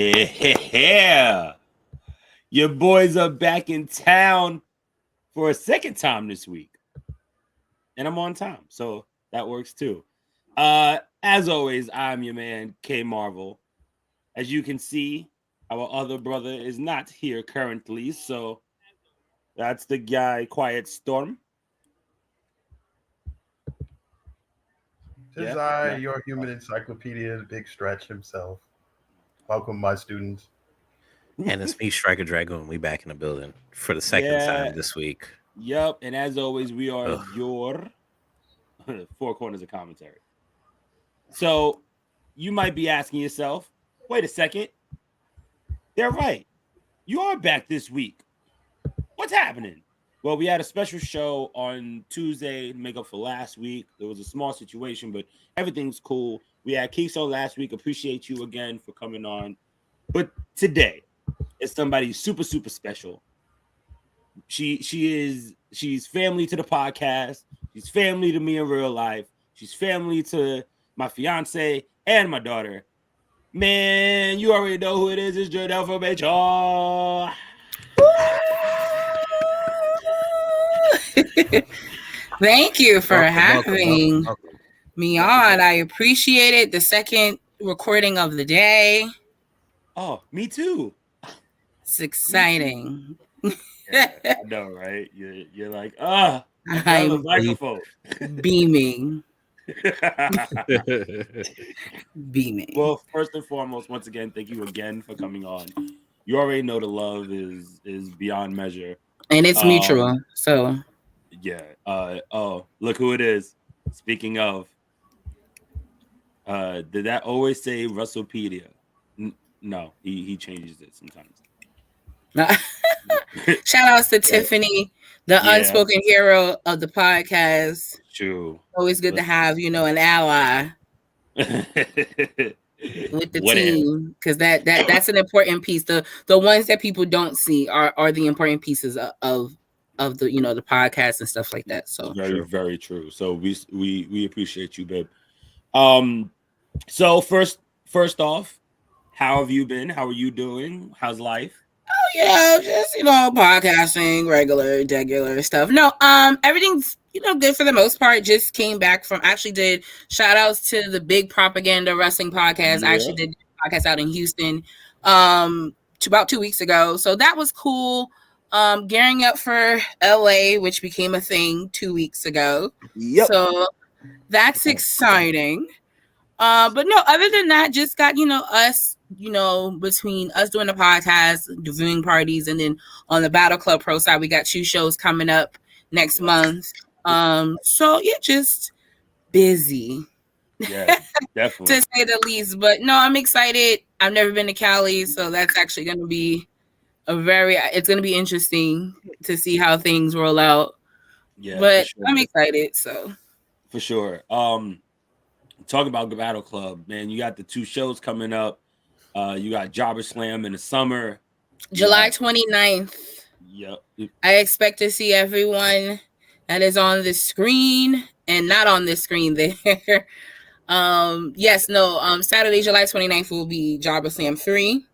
Yeah. Your boys are back in town for a second time this week. And I'm on time, so that works too. As always, I'm your man, K Marvel. As you can see, our other brother is not here currently, so that's the guy, Quiet Storm. Tis your human encyclopedia, the big stretch himself. Welcome, my students. And it's me, StrykerDragoon. We back in the building for the second time this week. Yep, and as always, we are your four corners of commentary. So you might be asking yourself, wait a second. They're right. You are back this week. What's happening? Well, we had a special show on Tuesday to make up for last week. There was a small situation, but everything's cool. We had Keith on last week. Appreciate you again for coming on. But today is somebody super, super special. She's family to the podcast. She's family to me in real life. She's family to my fiance and my daughter. Man, you already know who it is. It's Janelle from HR. Thank you for having me on. I appreciate it. The second recording of the day. Oh, me too. It's exciting. Yeah, I know, right? You're like, I'm microphone. Beaming. Beaming. Well, first and foremost, once again, thank you again for coming on. You already know the love is beyond measure. And it's mutual. So yeah. Look who it is. Speaking of, did that always say Russellpedia? No, he changes it sometimes. Shout outs to Tiffany, the unspoken hero of the podcast. True. Always good to have, an ally with the team, because that's an important piece. The ones that people don't see are the important pieces of the the podcast and stuff like that. So very, very true. So we appreciate you, babe. So first off, how have you been? How are you doing? How's life? Oh yeah, just podcasting, regular stuff. No, everything's good for the most part. Just came back from did shout outs to the Big Propaganda Wrestling Podcast. I actually did a podcast out in Houston about 2 weeks ago. So that was cool. Gearing up for LA, which became a thing 2 weeks ago. Yep. So that's exciting. But no, other than that, just got, us, between us doing the podcast, the viewing parties, and then on the Battle Club Pro side, we got 2 shows coming up next month. So yeah, just busy. Yeah, definitely. To say the least. But no, I'm excited. I've never been to Cali, so that's actually going to be it's going to be interesting to see how things roll out. Yeah, but sure. I'm excited. So for sure. Talk about the Battle Club, man. You got the 2 shows coming up. You got Jobber Slam in the summer. July 29th. Yep. I expect to see everyone that is on the screen and not on this screen there. Saturday, July 29th will be Jobber Slam 3.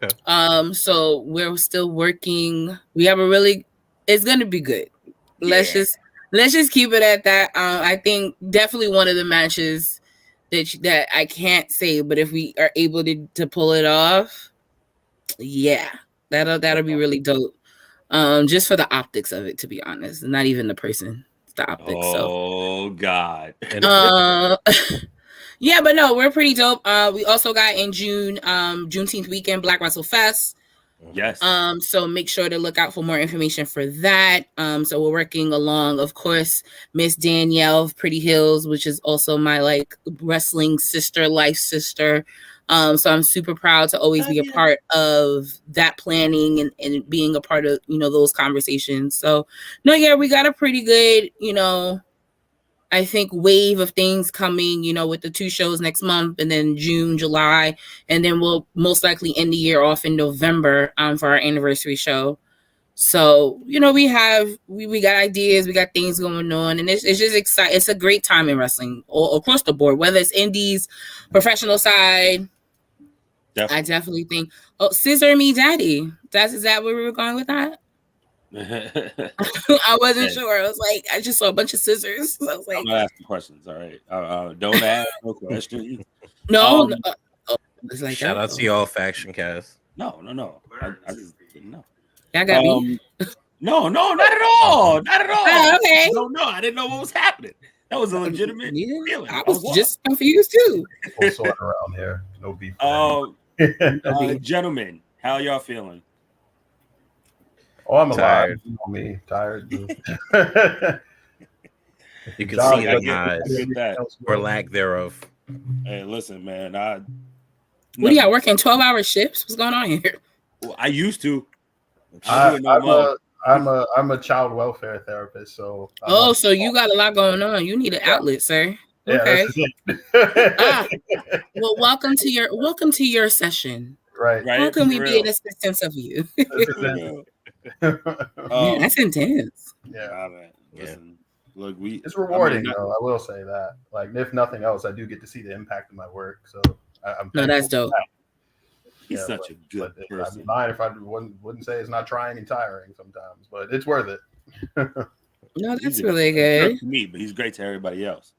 Okay. So we're still working. We have it's going to be good. Yeah. Let's just keep it at that. I think definitely one of the matches that I can't say, but if we are able to pull it off, yeah, that'll be really dope. Just for the optics of it, to be honest, not even the person, it's the optics. Oh God. Yeah, but no, we're pretty dope. We also got in June, Juneteenth weekend, Black Wrestle Fest. Yes. So make sure to look out for more information for that. So we're working along, of course, Miss Danielle of Pretty Hills, which is also my wrestling sister, life sister. So I'm super proud to always be a part of that planning and being a part of, those conversations. So no, yeah, we got a pretty good, I think wave of things coming, with the 2 shows next month, and then June, July, and then we'll most likely end the year off in November for our anniversary show. So, we got ideas, we got things going on, and it's just exciting. It's a great time in wrestling all across the board, whether it's indies, professional side, I definitely think. Oh, scissor me, daddy. Is that where we were going with that? I wasn't sure. I was like, I just saw a bunch of scissors. So I was like, I'm gonna ask the questions. All right. Don't ask no questions. no. It's like shout out to y'all, Faction Cast. No. I just didn't know. Y'all got me. No, not at all. Not at all. Oh, okay. No, I didn't know what was happening. That was a legitimate feeling. I was just confused too. Full sort around here. No beef. Gentlemen, how y'all feeling? Oh, I'm alive. You know me, tired. You can see it in my eyes, or lack thereof. Hey, listen, man. What do y'all working 12-hour shifts? What's going on here? Well, I used to. I'm a child welfare therapist, so. So you got a lot going on. You need an outlet, sir. Yeah, okay. Well, welcome to your session. Right. How can we be an assistance of you? Man, that's intense. Yeah. Man. Listen, look, it's rewarding though. I will say that. Like, if nothing else, I do get to see the impact of my work. So I'm. No, that's dope. He's such a good person. I'd be lying if I wouldn't say it's not trying and tiring sometimes, but it's worth it. No, that's really good. To me, but he's great to everybody else.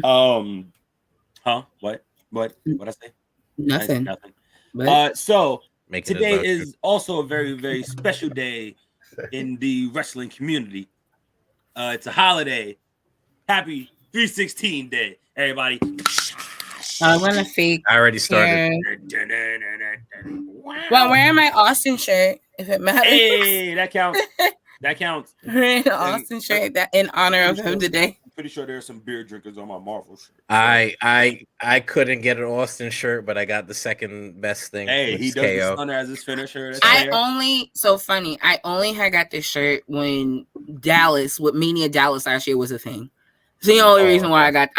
What I say? Nothing. So today is also a very, very special day in the wrestling community. It's a holiday. Happy 316 day, everybody. I'm gonna fake. I already started. Well, wearing my Austin shirt, if it matters. Hey, that counts. That counts. Wearing an Austin shirt that in honor of him today. I'm pretty sure there's some beer drinkers on my Marvel shirt. I couldn't get an Austin shirt, but I got the second best thing. Hey, he does the Stunner as his finisher. I only had got this shirt when Dallas, with Mania Dallas last year was a thing. It's the only reason why and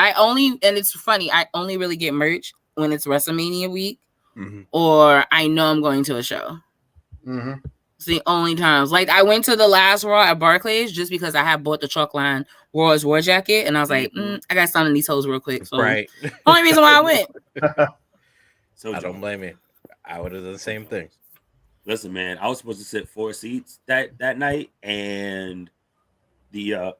it's funny, I only really get merch when it's WrestleMania week or I know I'm going to a show. Mm-hmm. It's the only times. Like, I went to the last Raw at Barclays just because I had bought the Chalkline Raw's War jacket, and I was like, I got some of these hoes real quick. So right. Only reason why I went. So I don't blame you. I would have done the same thing. Listen, man, I was supposed to sit 4 seats that night, and the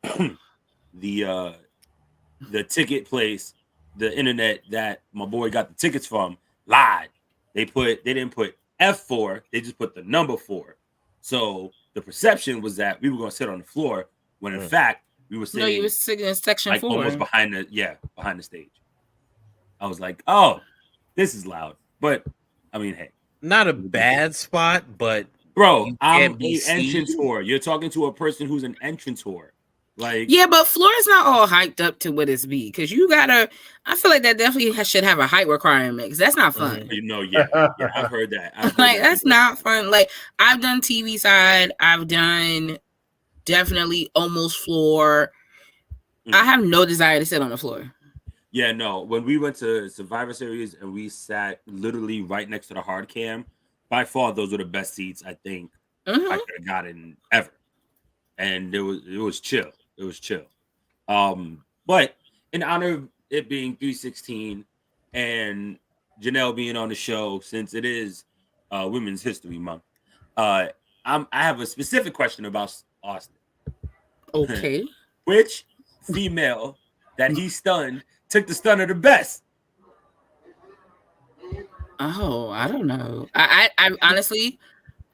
ticket place, the internet that my boy got the tickets from, lied. They didn't put F4, they just put the number 4. So the perception was that we were going to sit on the floor when in fact we were sitting. No, you were sitting in section 4, almost behind the stage. I was like, oh, this is loud, but I mean, hey, not a bad spot, but bro, I'm an entrance whore. You're talking to a person who's an entrance whore. Like, yeah, but floor is not all hyped up to what it's be, because you gotta. I feel like that definitely should have a height requirement, because that's not fun. Yeah, I've heard that. That's not fun. Like, I've done TV side, I've done definitely almost floor. I have no desire to sit on the floor. Yeah, no. When we went to Survivor Series and we sat literally right next to the hard cam, by far those were the best seats I think I could have gotten ever, and it was chill. It was chill. But in honor of it being 316 and Janelle being on the show, since it is Women's History Month, I have a specific question about Austin. Okay. Which female that he stunned took the stunner the best? Oh, I don't know. I honestly,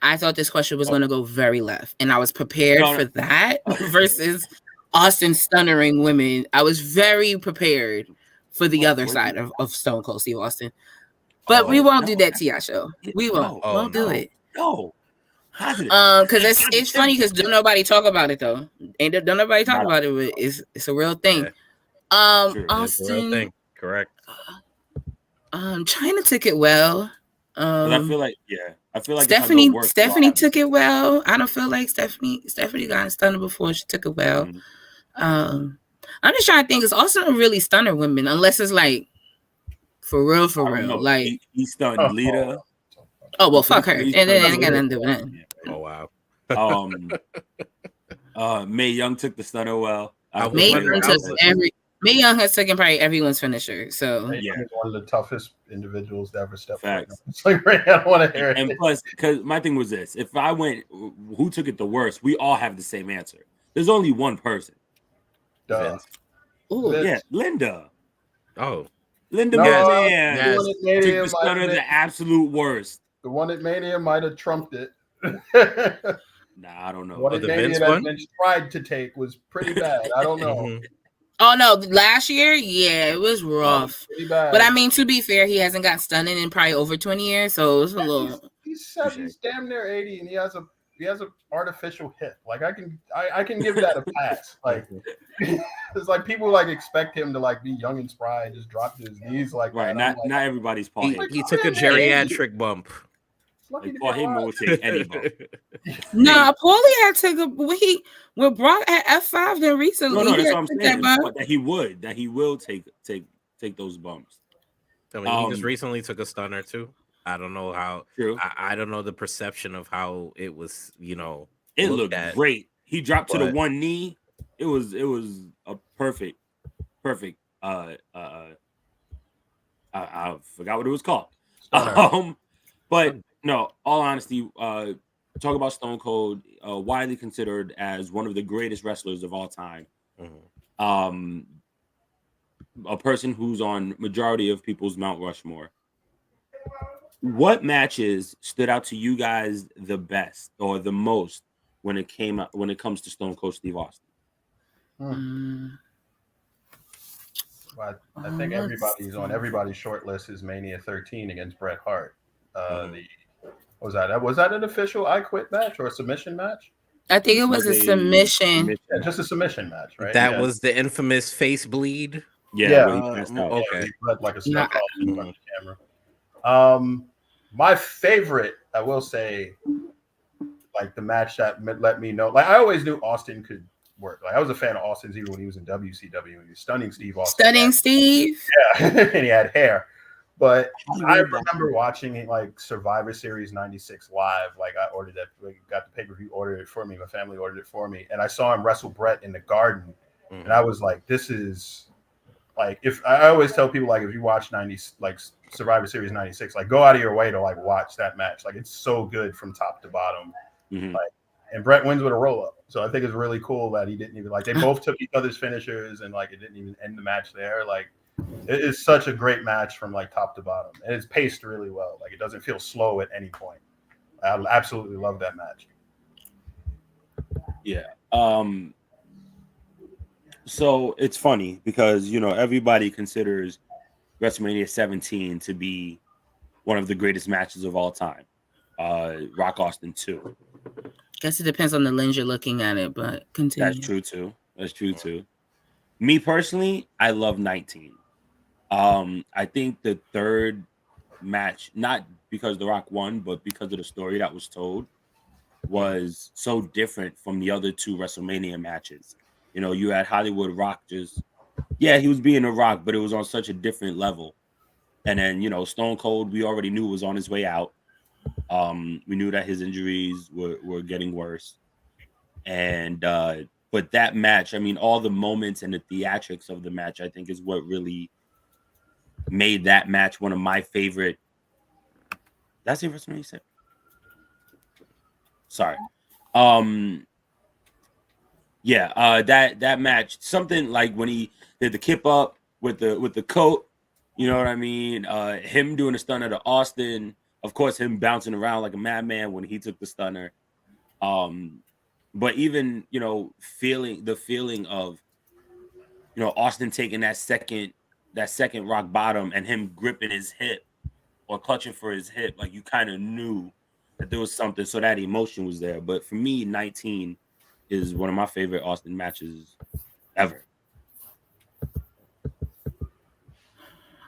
I thought this question was going to go very left, and I was prepared for that versus Austin stunnering women. I was very prepared for the other side of Stone Cold Steve Austin. But we won't do that to y'all show. We won't. Won't do it. No. Because it's funny because don't nobody talk about it though. Don't nobody talk about it, but it's a real thing. Austin, real thing. Correct. China took it well. I feel like Stephanie took it well. I don't feel like Stephanie got stunned before she took it well. I'm just trying to think. It's also really stunner women, unless it's like for real. Like he stunned Lita. Oh well, fuck her, and then I got nothing to do with that. Oh wow. Mae Young took the stunner well. Mae Mae Young has taken probably everyone's finisher. So Mae Young is one of the toughest individuals to ever step foot. Facts. It's like, I don't want to hear it. And plus, because my thing was this: if I went, who took it the worst? We all have the same answer. There's only one person. Duh. Vince. ooh, Vince. Yeah, Linda. Oh, Linda No, McMahon yes. the one at Mania took the might have stunner been- the absolute worst. the one at Mania might have trumped it. Nah, I don't know. What Oh, at the Mania Vince that one? Vince tried to take was pretty bad. I don't know. Mhm. oh no, last year, yeah, it was rough. Pretty bad. But I mean, to be fair, he hasn't got stunning in probably over 20 years, so it's a little. He's damn near 80, and he has a artificial hip. Like I can give that a pass. Like it's like people like expect him to like be young and spry and just drop to his knees like Right, that. not I'm like, not everybody's Paul He, Heyman. he took a geriatric bump. lucky Like to Paul be Heyman alive. will take any bump. Nah, Paulie had to go when Brock at F5 then recently. No, he that's had what I'm to take saying. that bump. But that he will take those bumps. I mean, he just recently took a stunner too. I don't know how. True. I don't know the perception of how it was. It looked looked at. great. He dropped to the But- one knee. It was a perfect. I forgot what it was called. Stunner. But no, all honesty, talk about Stone Cold, widely considered as one of the greatest wrestlers of all time. Mhm. A person who's on majority of people's Mount Rushmore. What matches stood out to you guys the best or the most when it comes to Stone Cold Steve Austin? But I think everybody's on everybody's short list is Mania 13 against Bret Hart. Was that an official I Quit match or a submission match? I think it was a submission. Yeah, just a submission match, right? That was the infamous face bleed. Yeah, when he passed out. Okay. He bled like a snake Yeah. in front of the camera. My favorite, I will say, like the match that let me know. Like I always knew Austin could work. Like I was a fan of Austin's even when he was in WCW. He was Stunning Steve Austin. Stunning Steve. Yeah, and he had hair. But I remember watching like Survivor Series '96 live. Like I ordered that, got the pay-per-view, ordered it for me. My family ordered it for me, and I saw him wrestle Bret in the Garden, and I was like, "This is like." If I always tell people like, if you watch Survivor Series '96, like go out of your way to like watch that match. Like it's so good from top to bottom. Like, and Bret wins with a roll-up. So I think it's really cool that he didn't even like. They both took each other's finishers, and like it didn't even end the match there. Like. It is such a great match from like top to bottom, and it's paced really well. Like it doesn't feel slow at any point. I absolutely love that match. Yeah. So it's funny because everybody considers WrestleMania 17 to be one of the greatest matches of all time. Rock Austin 2. Guess it depends on the lens you're looking at it, but continue. That's true too. Me personally, I love 19. I think the third match, not because The Rock won, but because of the story that was told, was so different from the other two WrestleMania matches. You had Hollywood Rock he was being a Rock, but it was on such a different level. And then, Stone Cold, we already knew was on his way out. We knew that his injuries were getting worse. And, but that match, I mean, all the moments and the theatrics of the match, I think is what really made that match one of my favorite. That's the WrestleMania you said. Sorry. That match, something like when he did the kip up with the coat, you know what I mean? Him doing a stunner to Austin, of course, him bouncing around like a madman when he took the stunner. But even feeling of Austin taking that second rock bottom and him gripping his hip or clutching for his hip, like you kind of knew that there was something, so that emotion was there. But for me, 19 is one of my favorite Austin matches ever.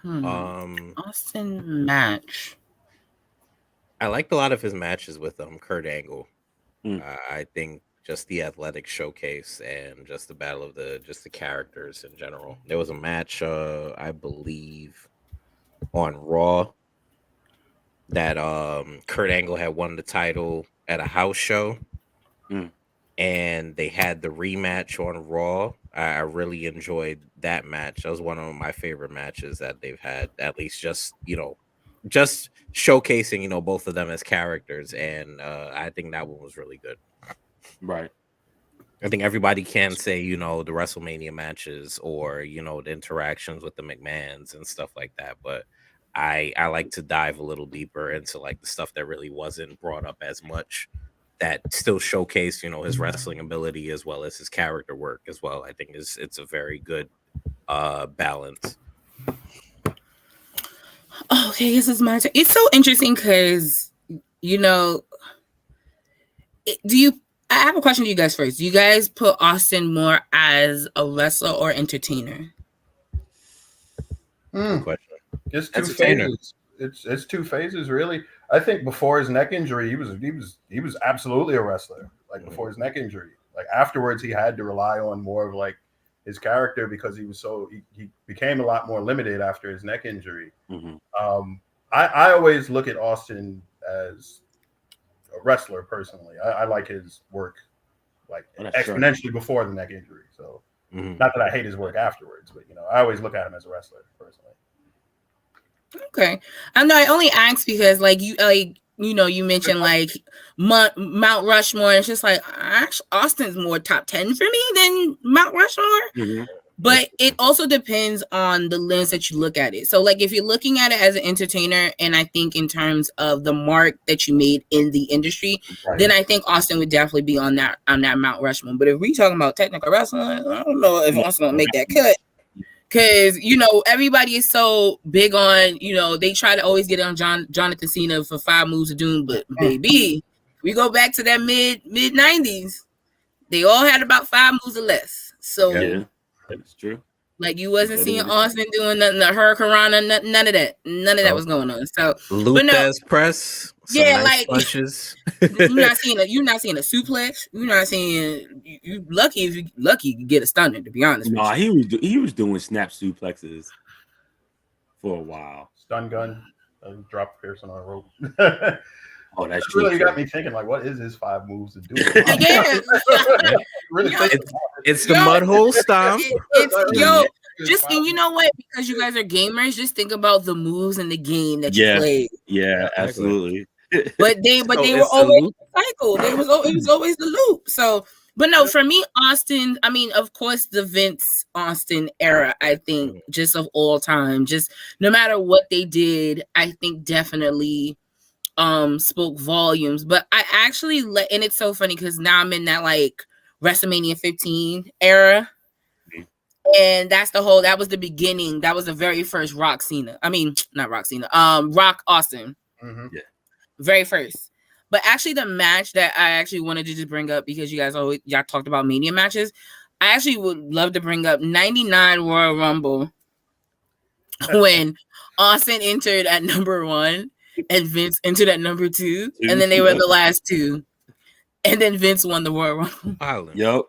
Austin match. I liked a lot of his matches with Kurt Angle. Mm. I think just the athletic showcase and just the battle of the characters in general. There was a match, I believe, on Raw that Kurt Angle had won the title at a house show. Mm. and they had the rematch on Raw. I really enjoyed that match. That was one of my favorite matches that they've had, at least just showcasing, both of them as characters. And I think that one was really good. Right. I think everybody can say, the WrestleMania matches or, the interactions with the McMahons and stuff like that. But I like to dive a little deeper into like the stuff that really wasn't brought up as much, that still showcase, his wrestling ability as well as his character work as well. I think it's a very good balance. Okay, this is my turn. It's so interesting because, I have a question to you guys first. Do you guys put Austin more as a wrestler or entertainer? Good question. It's two phases. It's two phases, really. I think before his neck injury, he was absolutely a wrestler. Like before his neck injury, like afterwards, he had to rely on more of like his character because he became a lot more limited after his neck injury. Mm-hmm. I always look at Austin as a wrestler personally. I like his work like exponentially before the neck injury. So not that I hate his work afterwards, but I always look at him as a wrestler personally. Okay. I know I only asked because you mentioned like Mount Rushmore. It's just like Austin's more top 10 for me than Mount Rushmore. Mm-hmm. But it also depends on the lens that you look at it. So like if you're looking at it as an entertainer, and I think in terms of the mark that you made in the industry, then I think Austin would definitely be on that Mount Rushmore. But if we're talking about technical wrestling, I don't know if Austin will make that cut. Because, everybody is so big on, they try to always get on Jonathan Cena for 5 moves of doom. But, baby, we go back to that mid-90s. They all had about 5 moves or less. So, yeah, that's true. Like, you wasn't seeing Austin doing nothing, the Hurricane, none of that. None of that was going on. So, Luthez press. Yeah, nice like punches. you're not seeing a suplex. You're not seeing you lucky if you get a stunner. To be honest, no, he was doing snap suplexes for a while. Stun gun, drop Pearson on a rope. Oh, that's true. Really got me thinking. Like, what is his 5 moves to do? It's the mud hole stomp. And you know what? Because you guys are gamers, just think about the moves in the game that you played. Yeah, absolutely. But they were always cycled. It was always the loop. So, but no, for me, Austin. I mean, of course, the Vince Austin era. I think just of all time, just no matter what they did, I think definitely spoke volumes. But I actually and it's so funny because now I'm in that like WrestleMania 15 era. And that was the beginning. That was the very first Rock Cena. I mean, not Rock Cena. Rock Austin. Mm-hmm. Yeah. Very first. But actually the match that I actually wanted to just bring up, because y'all talked about Mania matches. I actually would love to bring up 99 Royal Rumble when Austin entered at number 1 and Vince entered at number 2. And then they were the last 2. And then Vince won the Royal Rumble. Yep.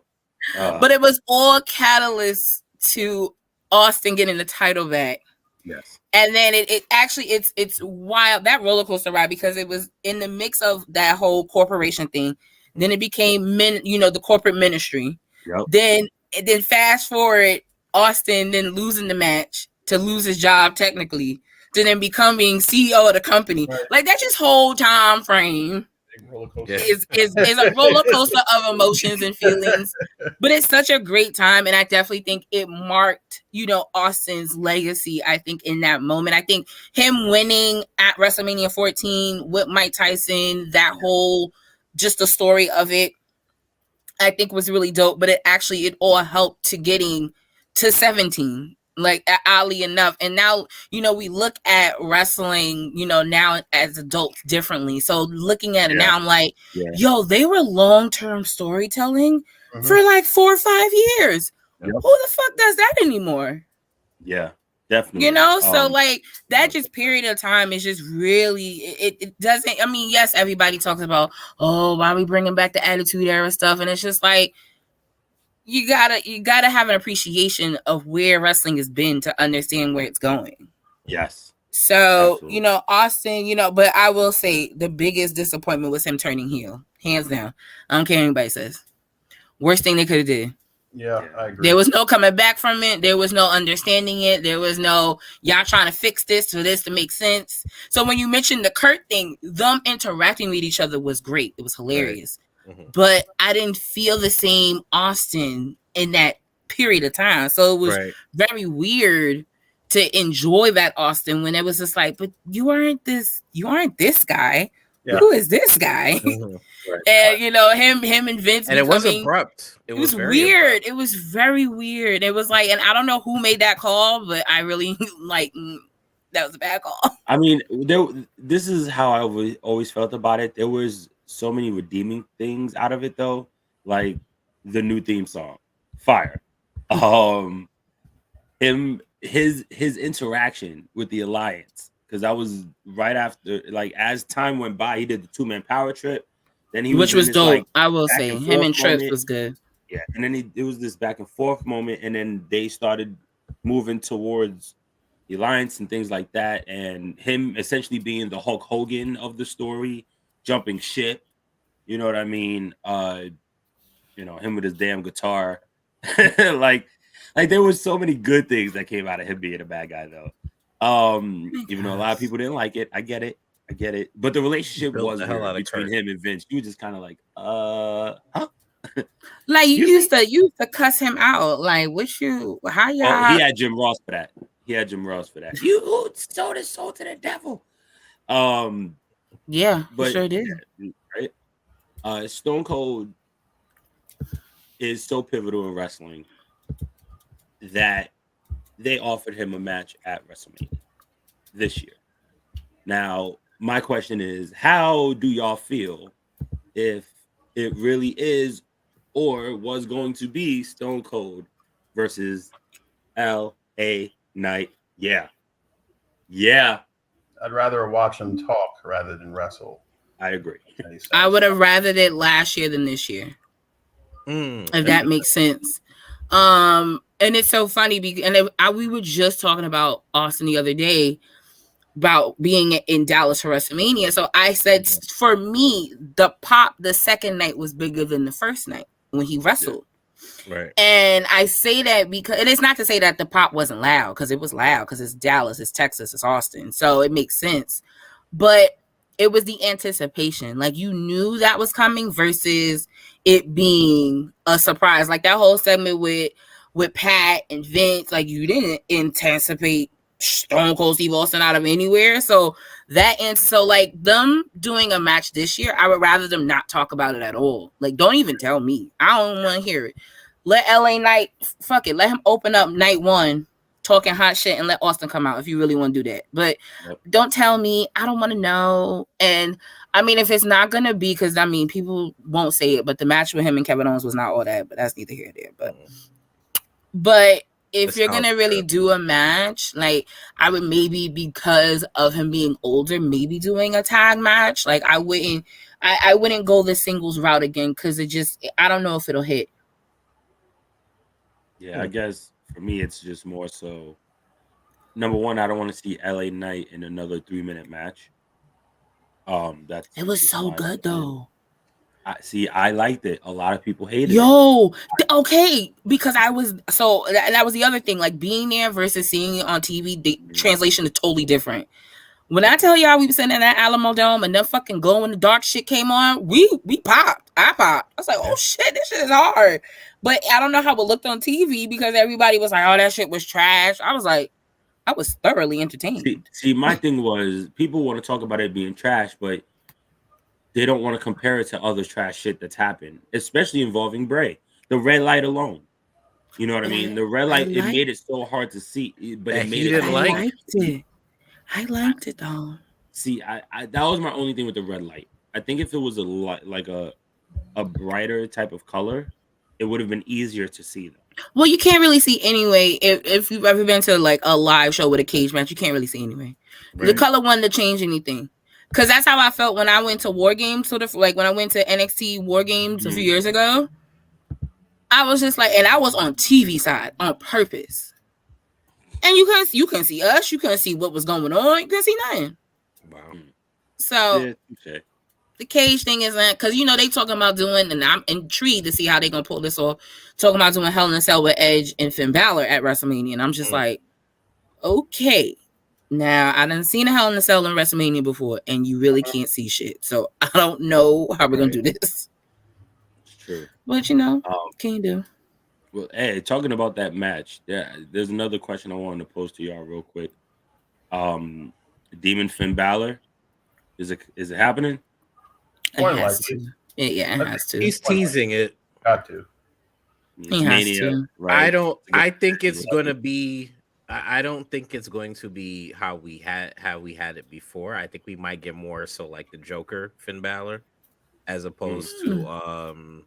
But it was all catalysts to Austin getting the title back. Yes. And then it's wild, that roller coaster ride, because it was in the mix of that whole corporation thing. Then it became the corporate ministry. Yep. Then fast forward, Austin then losing the match to lose his job technically, to then becoming CEO of the company. Right. Like that just whole time frame. Is a roller coaster of emotions and feelings, but it's such a great time, and I definitely think it marked, Austin's legacy. I think in that moment, I think him winning at WrestleMania 14 with Mike Tyson, that whole just the story of it, I think was really dope. But it all helped to getting to 17. Like oddly enough, and now we look at wrestling now as adults differently. So looking at it now, I'm like, yo, they were long-term storytelling for like 4 or 5 years. Who the fuck does that anymore? Yeah, definitely. So like that just period of time is just really it doesn't. I mean, yes, everybody talks about why are we bringing back the Attitude Era stuff, and it's just like. You gotta have an appreciation of where wrestling has been to understand where it's going. Yes. So, absolutely. Austin, but I will say the biggest disappointment was him turning heel. Hands down. I don't care what anybody says. Worst thing they could have did. Yeah, I agree. There was no coming back from it. There was no understanding it. There was no y'all trying to fix this for this to make sense. So when you mentioned the Kurt thing, them interacting with each other was great. It was hilarious. Right. Mm-hmm. But I didn't feel the same Austin in that period of time. So it was very weird to enjoy that Austin when it was just like, but you aren't this guy. Yeah. Who is this guy? Mm-hmm. Right. And you know, him and Vince, and it was abrupt. It was weird. Abrupt. It was very weird. It was like, and I don't know who made that call, but I really like that was a bad call. I mean, this is how I always felt about it. There was so many redeeming things out of it, though, like the new theme song, Fire. His interaction with the Alliance, because that was right after, like, as time went by, he did the 2-man power trip. Then he which was dope. Like, I will say, him and Trips was good. Yeah, and then it was this back and forth moment, and then they started moving towards the Alliance and things like that, and him essentially being the Hulk Hogan of the story, jumping ship. You know what I mean? You know, him with his damn guitar, like there was so many good things that came out of him being a bad guy, though. Even though a lot of people didn't like it, I get it. But the relationship was between him and Vince. You just kind of like, huh? Like you used to cuss him out. Like, how y'all? Oh, he had Jim Ross for that. You sold his soul to the devil. Yeah, but sure did. Right. Stone Cold is so pivotal in wrestling that they offered him a match at WrestleMania this year. Now, my question is, how do y'all feel if it really is or was going to be Stone Cold versus L.A. Knight? Yeah. I'd rather watch him talk rather than wrestle. I agree. I would have rathered it last year than this year. If that makes sense. And it's so funny because we were just talking about Austin the other day about being in Dallas for WrestleMania. So I said, for me, the second night was bigger than the first night when he wrestled. Yeah. Right. And I say that because, and it's not to say that the pop wasn't loud, because it was loud, because it's Dallas, it's Texas, it's Austin. So it makes sense. But it was the anticipation. Like, you knew that was coming versus it being a surprise. Like that whole segment with Pat and Vince, like you didn't anticipate Stone Cold Steve Austin out of anywhere. So like them doing a match this year, I would rather them not talk about it at all. Like, don't even tell me. I don't want to hear it. Let LA Knight, fuck it. Let him open up night one talking hot shit and let Austin come out if you really want to do that. But don't tell me. I don't want to know. And I mean, if it's not going to be, because I mean, people won't say it, but the match with him and Kevin Owens was not all that, but that's neither here nor there. But if you're going to really do a match, like I would maybe, because of him being older, maybe doing a tag match. Like I wouldn't go the singles route again, because I don't know if it'll hit. Yeah, I guess for me, it's just more so, number one, I don't want to see LA Knight in another 3-minute match. It was so good though. I liked it. A lot of people hated it. Okay, because that was the other thing. Like being there versus seeing it on TV, the translation is totally different. When I tell y'all we were sitting in that Alamo Dome and that fucking glow in the dark shit came on, we popped. I popped. I was like, oh shit, this shit is hard. But I don't know how it looked on TV because everybody was like, oh, that shit was trash. I was like, I was thoroughly entertained. See, my thing was, people want to talk about it being trash, but they don't want to compare it to other trash shit that's happened, especially involving Bray. The red light alone. You know what I mean? The red light, it made it so hard to see, but it made it like. I liked it. I liked it though. See, I that was my only thing with the red light. I think if it was a brighter type of color, it would have been easier to see them. Well, you can't really see anyway. If you've ever been to like a live show with a cage match, you can't really see anyway. Right. The color wouldn't have changed anything. Because that's how I felt when I went to War Games, sort of like when I went to NXT War Games a few years ago. I was just like, and I was on TV side on purpose. And you couldn't see us. You couldn't see what was going on. You couldn't see nothing. Wow. So, The cage thing isn't, because you know they talking about doing, and I'm intrigued to see how they gonna pull this off. Talking about doing Hell in a Cell with Edge and Finn Balor at WrestleMania, and I'm just like, okay. Now I done seen a Hell in a Cell in WrestleMania before, and you really can't see shit. So I don't know how we're gonna do this. It's true, but you know, can you do? Well, hey, talking about that match, there's another question I wanted to pose to y'all real quick. Demon Finn Balor, is it happening? More It has likely. to. It has to. He's teasing it. Got to. It's He has Mania, to. right? I think it's gonna be. I don't think it's going to be how we had it before. I think we might get more so like the Joker Finn Balor, as opposed to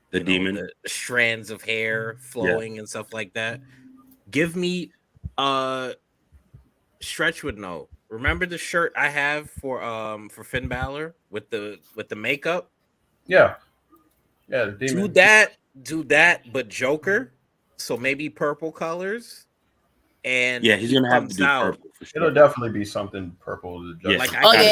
the demon, the strands of hair flowing and stuff like that. Give me Stretch would know. Remember the shirt I have for Finn Balor with the makeup? Yeah. Yeah, the demon. Do that, but Joker. So maybe purple colors. And he's gonna have to do purple for sure. It'll definitely be something purple. Yeah.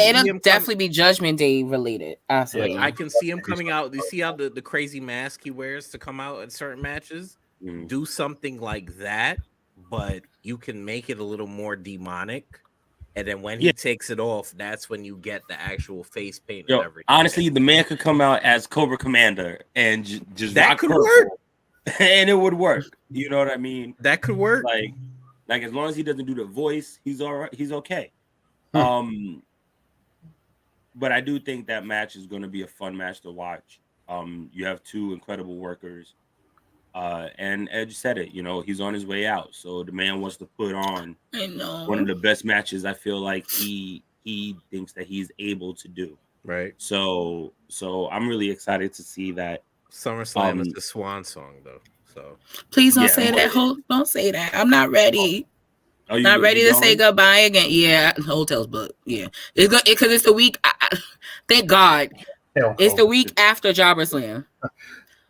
It'll definitely be Judgment Day related. Absolutely. I can see him coming out. You see how the crazy mask he wears to come out at certain matches? Do something like that, but you can make it a little more demonic. And then when he takes it off, that's when you get the actual face paint and everything. Honestly, the man could come out as Cobra Commander and just that rock could purple, work. and it would work. You know what I mean? That could work. Like as long as he doesn't do the voice, he's all right. He's okay. But I do think that match is going to be a fun match to watch. You have two incredible workers, and Edge said it. You know, he's on his way out, so the man wants to put on one of the best matches. I feel like he thinks that he's able to do. Right. So I'm really excited to see that. SummerSlam is the swan song, though. So please don't say that. Don't say that. I'm not ready. Not ready to say goodbye again. Yeah, the hotel's booked. Yeah, it's good because it's the week. Thank God, it's the week after Jobber Slam.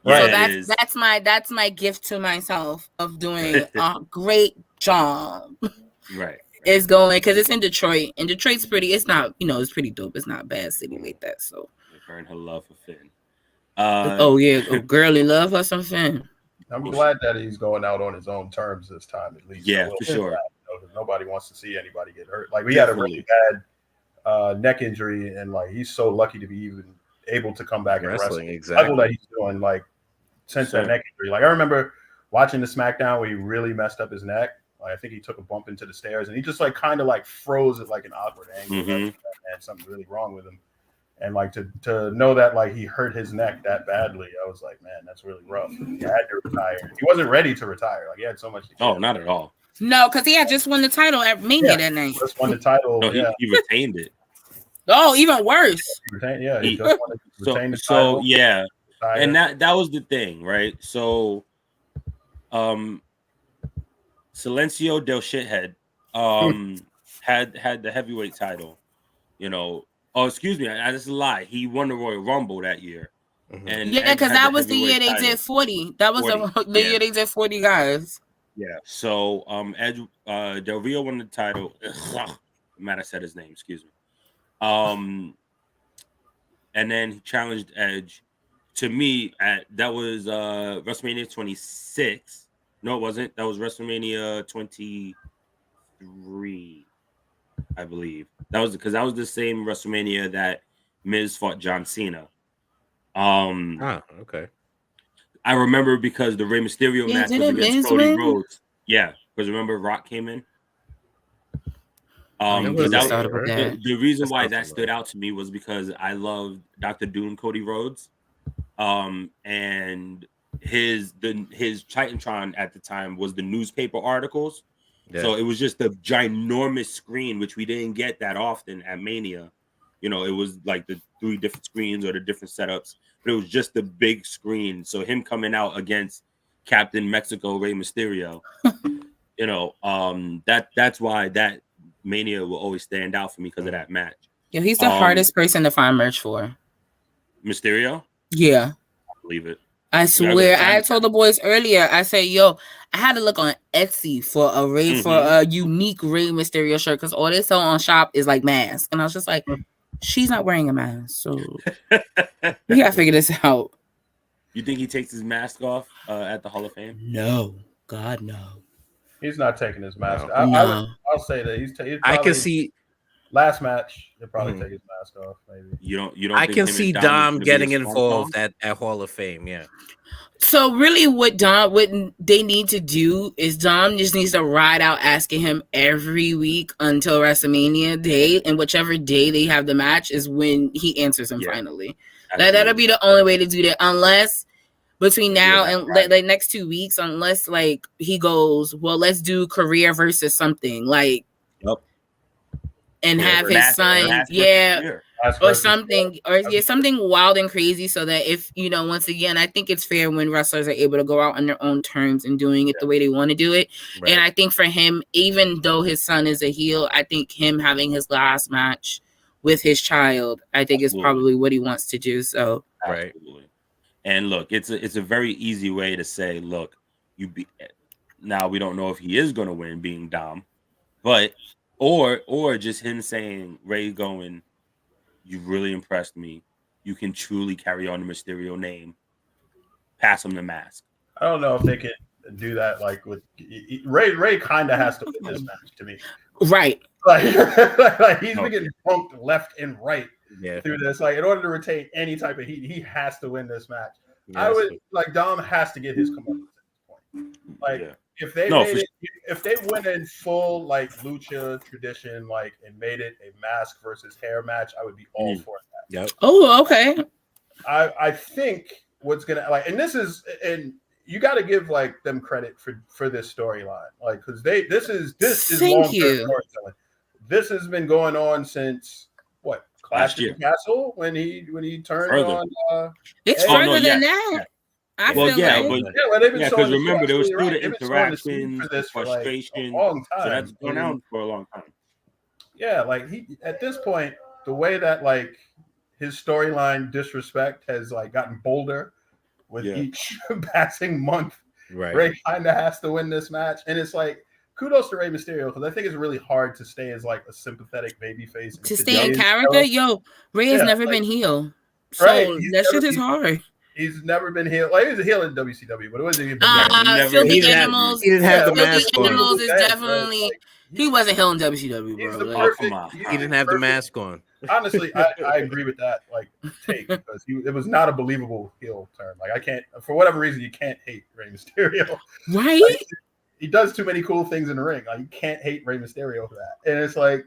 Right, so that's my gift to myself of doing a great job. Right. It's going because it's in Detroit, and Detroit's pretty. It's not, it's pretty dope. It's not a bad city like that. So her and her love for Finn. Girly love her some Finn. I'm glad that he's going out on his own terms this time, at least. Yeah, for sure. Nobody wants to see anybody get hurt. Like we had a really bad neck injury, and like he's so lucky to be even able to come back and wrestle. Exactly. Level that he's doing like since that neck injury. Like I remember watching the SmackDown where he really messed up his neck. Like I think he took a bump into the stairs, and he just like kind of like froze at like an awkward angle. And something really wrong with him. And like to know that like he hurt his neck that badly, I was like, man, that's really rough. He had to retire. He wasn't ready to retire. Like he had so much. Oh, not at all. No, because he had just won the title at Mania that night. Just won the title. No, he retained it. Oh, even worse. He just retained the title. So yeah, and that was the thing, right? So, Silencio del Shithead had the heavyweight title, Oh, excuse me. That's a lie. He won the Royal Rumble that year. And because that was the year they did 40. That was the year they did 40 guys. Yeah. So Edge Del Rio won the title. Matt, I said his name, excuse me. And then he challenged Edge. To me, that was WrestleMania 26. No, it wasn't. That was WrestleMania 23. I believe that was the same WrestleMania that Miz fought John Cena. Okay. I remember because the Rey Mysterio match was against Cody Rhodes. Yeah, because remember Rock came in. The reason why that stood out to me was because I loved Dr. Doom, Cody Rhodes, and his Titantron at the time was the newspaper articles. Yeah. So it was just a ginormous screen, which we didn't get that often at Mania. It was like the 3 different screens or the different setups, but it was just the big screen. So him coming out against Captain Mexico, Rey Mysterio, that's why that Mania will always stand out for me because of that match. Yeah, he's the hardest person to find merch for. Mysterio? Yeah. I believe it. I swear, I told the boys earlier. I said, "Yo, I had to look on Etsy for a unique Rey Mysterio shirt because all they sell on shop is like masks." And I was just like, She's not wearing a mask, so we gotta figure this out. You think he takes his mask off at the Hall of Fame? No, God, no. He's not taking his mask. No. I'll say that he's probably, I can see last match. He'll probably take his mask off. Maybe you don't. I think can him see and Dom is getting gonna be a involved strong at Hall of Fame. Yeah. So really, what they need to do is Dom just needs to ride out asking him every week until WrestleMania day, and whichever day they have the match is when he answers him finally. That'll be the only way to do that, unless between now and like next 2 weeks, unless like he goes, well, let's do career versus something like, and have his son, or something, or something wild and crazy, so that if once again, I think it's fair when wrestlers are able to go out on their own terms and doing it the way they want to do it. Right. And I think for him, even though his son is a heel, I think him having his last match with his child, I think is probably what he wants to do. So right. And look, it's a very easy way to say, look, now we don't know if he is going to win, being Dom, but or just him saying, Ray going, you've really impressed me. You can truly carry on the Mysterio name. Pass him the mask. I don't know if they can do that. Like with Ray, kind of has to win this match to me. Right. Like he's been getting punked left and right through this. Like in order to retain any type of heat, he has to win this match. Yes. I would like Dom has to get his comeuppance at this point. Like if they if they went in full like lucha tradition, like and made it a mask versus hair match, I would be all for that. Yep. Oh, okay. I think what's gonna and you got to give like them credit for this storyline, like because this is long-term storytelling. This has been going on since what Clash of the Castle when he turned on. It's further than that. I feel because remember there was still the interactions, the frustration. So that's gone on for a long time. Yeah, like he at this point, the way that like his storyline disrespect has like gotten bolder with each passing month. Right, Ray kind of has to win this match, and it's like kudos to Rey Mysterio because I think it's really hard to stay as like a sympathetic babyface to stay in character. Ray has never been heel, so that shit is hard. He's never been heel. Like he was a heel in WCW, but it wasn't even. Filthy Animals. He didn't have the mask on. Animals is definitely. He wasn't heel in WCW, bro. He didn't have the mask on. Honestly, I agree with that. Like take because it was not a believable heel turn. Like I can't, for whatever reason, you can't hate Rey Mysterio. Right? Like, he does too many cool things in the ring. Like you can't hate Rey Mysterio for that. And it's like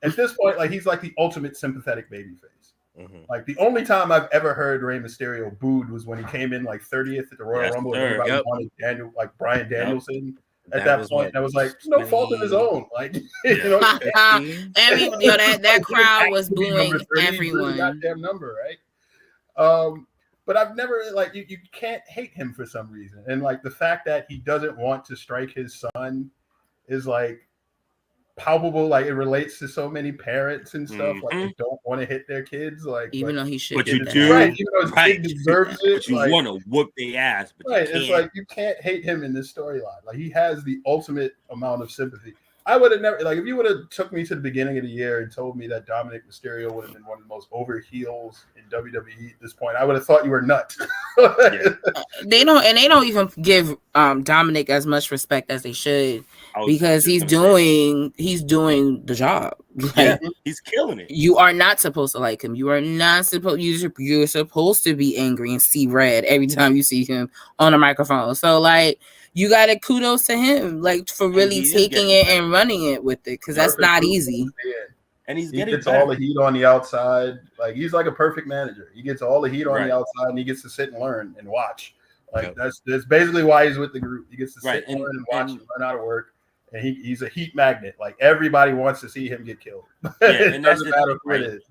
at this point, like he's like the ultimate sympathetic babyface. Mm-hmm. Like the only time I've ever heard Rey Mysterio booed was when he came in like 30th at the Royal Rumble. And everybody wanted Bryan Danielson. At that point, I was like, no fault of his own. Like, that crowd was booing everyone. Goddamn number, right? But I've never like you can't hate him for some reason, and like the fact that he doesn't want to strike his son is like palpable. Like it relates to so many parents and stuff. Like they don't want to hit their kids. Like even though he should, but you do, right? Even though his kid deserves it. But you want to whoop their ass. But it's like you can't hate him in this storyline. Like he has the ultimate amount of sympathy. I would have never like if you would have took me to the beginning of the year and told me that Dominic Mysterio would have been one of the most over heels in WWE at this point, I would have thought you were nuts. They don't even give Dominic as much respect as they should because he's doing the job. Like, he's killing it. You are not supposed to like him. You are not supposed. You're supposed to be angry and see red every time you see him on a microphone. So like. You got to kudos to him, like for really taking it and running it with it, because that's not easy. And he gets all the heat on the outside. Like he's like a perfect manager. He gets all the heat on the outside, and he gets to sit and learn and watch. Like that's basically why he's with the group. He gets to sit and learn and watch and learn how to work. And he's a heat magnet. Like everybody wants to see him get killed. It doesn't matter who it is.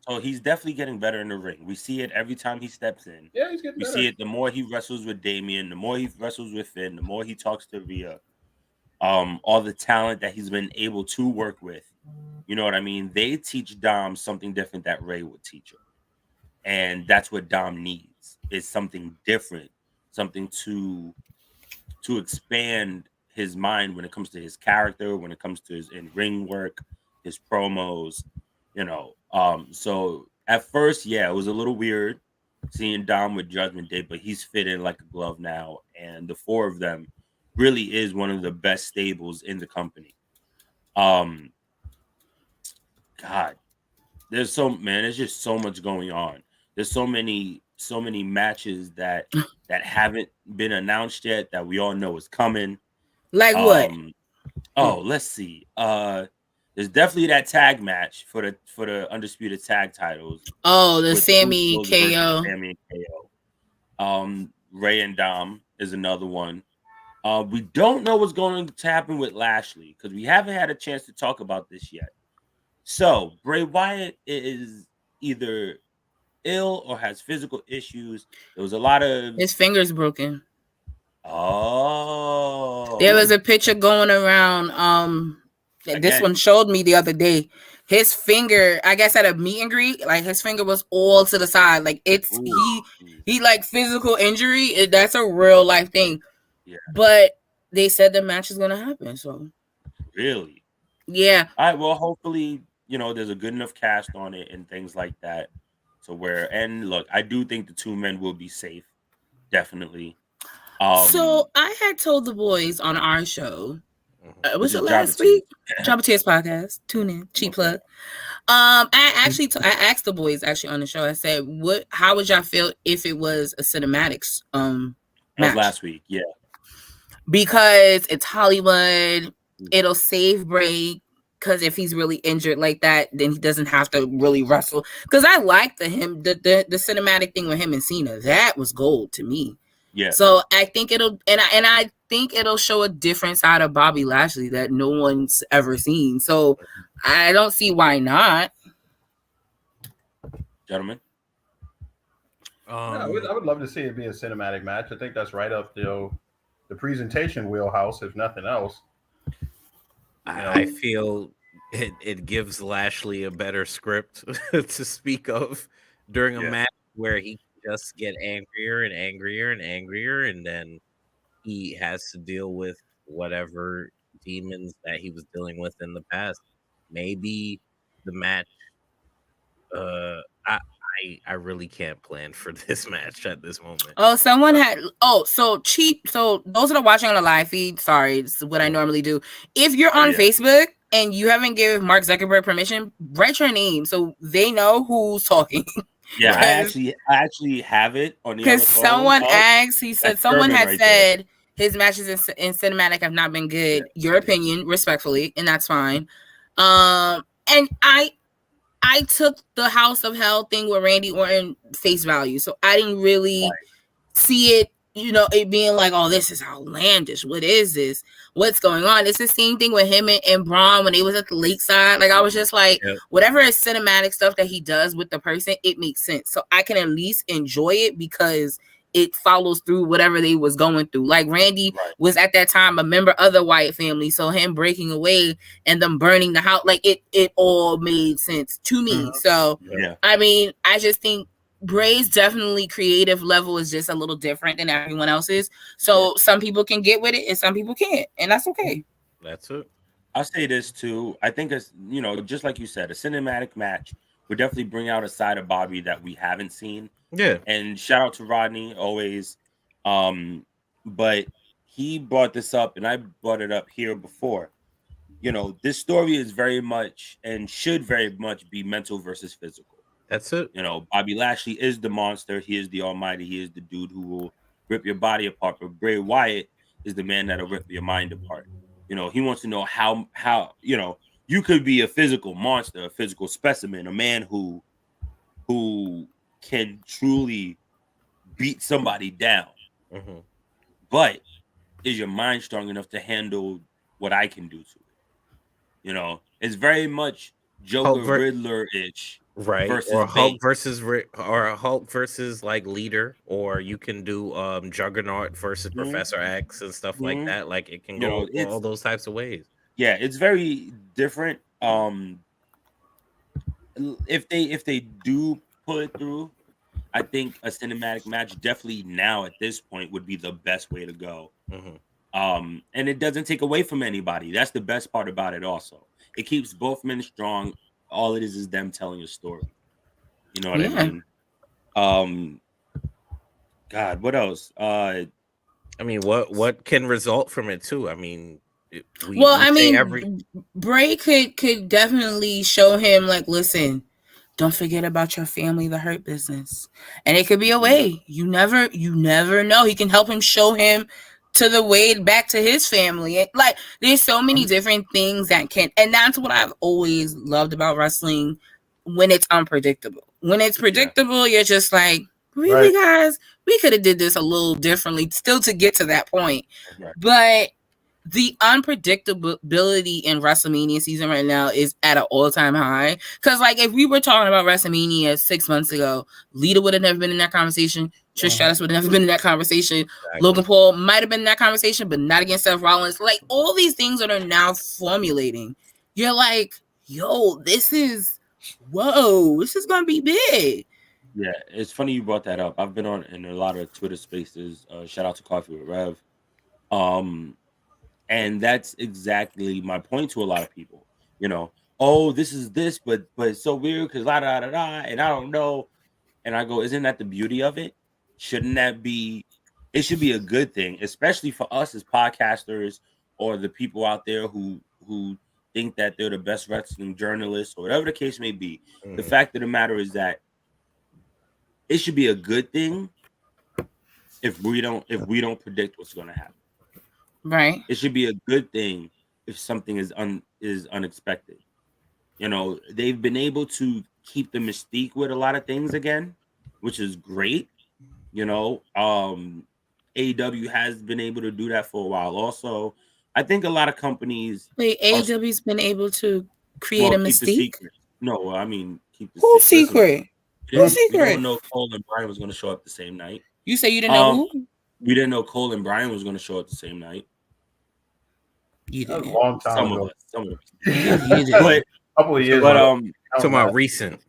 So he's definitely getting better in the ring. We see it every time he steps in. Yeah, he's getting better. We see it the more he wrestles with Damian, the more he wrestles with Finn, the more he talks to Rhea. All the talent that he's been able to work with. You know what I mean? They teach Dom something different that Ray would teach him. And that's what Dom needs. Is something different, something to expand his mind when it comes to his character, when it comes to his in-ring work, his promos, So at first, yeah, it was a little weird seeing Dom with Judgment Day, but he's fit in like a glove now, and the four of them really is one of the best stables in the company. Um, God, there's just so much going on. There's so many matches that haven't been announced yet that we all know is coming. Like what? Let's see. There's definitely that tag match for the undisputed tag titles. Oh, the with Sammy Usos versus KO. Sammy and KO. Ray and Dom is another one. We don't know what's going to happen with Lashley because we haven't had a chance to talk about this yet. So Bray Wyatt is either ill or has physical issues. There was a lot of His finger's broken. Oh, There was a picture going around. This one showed me the other day. His finger, I guess at a meet and greet, like his finger was all to the side. Like it's he like physical injury. That's a real life thing. Yeah. But they said the match is gonna happen. So really, yeah. All right. Well, hopefully, there's a good enough cast on it and things like that. So and look, I do think the two men will be safe. Definitely. So I had told the boys on our show. Was it last Drop It week? Drop It Tears podcast. Tune in. Cheap plug. I asked the boys actually on the show. I said, how would y'all feel if it was a cinematics match? Last week, yeah. Because it's Hollywood, it'll save Bray. Because if he's really injured like that, then he doesn't have to really wrestle. Because I liked the cinematic thing with him and Cena. That was gold to me. Yeah. So I think it'll I think it'll show a different side of Bobby Lashley that no one's ever seen. So I don't see why not. Gentlemen. I would love to see it be a cinematic match. I think that's right up the presentation wheelhouse, if nothing else. I feel it gives Lashley a better script to speak of during a match where he just get angrier and angrier and angrier, and then he has to deal with whatever demons that he was dealing with in the past. Maybe the match I really can't plan for this match at this moment. So those that are watching on the live feed, sorry, this is what I normally do. If you're on Facebook and you haven't given Mark Zuckerberg permission, write your name so they know who's talking. Yeah, I actually have it on the because someone asked. He said someone had said his matches in cinematic have not been good. Your opinion, respectfully, and that's fine. And I took the House of Hell thing with Randy Orton face value, so I didn't really see it. It being like, oh, this is outlandish. What is this? What's going on? It's the same thing with him and Braun when they was at the lakeside. Like, I was just like, whatever is cinematic stuff that he does with the person, it makes sense. So I can at least enjoy it because it follows through whatever they was going through. Like Randy was at that time a member of the Wyatt family. So him breaking away and them burning the house, like it all made sense to me. So, I mean, I just think Bray's definitely creative level is just a little different than everyone else's. So some people can get with it and some people can't. And that's okay. That's it. I'll say this too. I think it's, just like you said, a cinematic match would definitely bring out a side of Bobby that we haven't seen. Yeah. And shout out to Rodney always. But he brought this up and I brought it up here before. This story is very much and should very much be mental versus physical. That's it. Bobby Lashley is the monster. He is the almighty. He is the dude who will rip your body apart. But Bray Wyatt is the man that'll rip your mind apart. He wants to know how you could be a physical monster, a physical specimen, a man who can truly beat somebody down. Mm-hmm. But is your mind strong enough to handle what I can do to it? It's very much Joker Riddler-ish. Right. Or Hulk versus like Leader, or you can do Juggernaut versus Professor X and stuff like that. Like it can go all those types of ways. Yeah, it's very different. If they do pull it through, I think a cinematic match definitely now at this point would be the best way to go. Mm-hmm. And it doesn't take away from anybody. That's the best part about it also. It keeps both men strong. all it is them telling a story. You know what I mean? God, what else? I mean, what can result from it too? I mean, Bray could definitely show him like, listen, don't forget about your family, the Hurt Business, and it could be a way. You never know. He can help him, show him to the way back to his family. Like, there's so many different things that can, and that's what I've always loved about wrestling. When it's unpredictable, when it's predictable, you're just like, really, guys, we could have did this a little differently, still to get to that point, but. The unpredictability in WrestleMania season right now is at an all-time high. Because, like, if we were talking about WrestleMania 6 months ago, Lita would have never been in that conversation. Trish Stratus would have never been in that conversation. Exactly. Logan Paul might have been in that conversation, but not against Seth Rollins. Like, all these things that are now formulating. You're like, yo, this is going to be big. Yeah, it's funny you brought that up. I've been on in a lot of Twitter spaces. Shout out to Coffee with Rev. And that's exactly my point to a lot of people. You know, oh, this is this, but it's so weird because and I don't know. And I go, isn't that the beauty of it? Shouldn't that be? It should be a good thing, especially for us as podcasters or the people out there who think that they're the best wrestling journalists or whatever the case may be. Mm-hmm. The fact of the matter is that it should be a good thing if we don't predict what's going to happen. Right. It should be a good thing if something is unexpected. You know, they've been able to keep the mystique with a lot of things again, which is great. You know, AEW has been able to do that for a while. Also, I think a lot of companies. Wait, AEW's been able to create a mystique? No, I mean keep the Who's secret? Who's secret? We don't know Cole and Brian was going to show up the same night. You say you didn't know who? We didn't know Cole and Brian was going to show up the same night. You did. A long time ago. Some of us. But a couple of years. But talking about recent.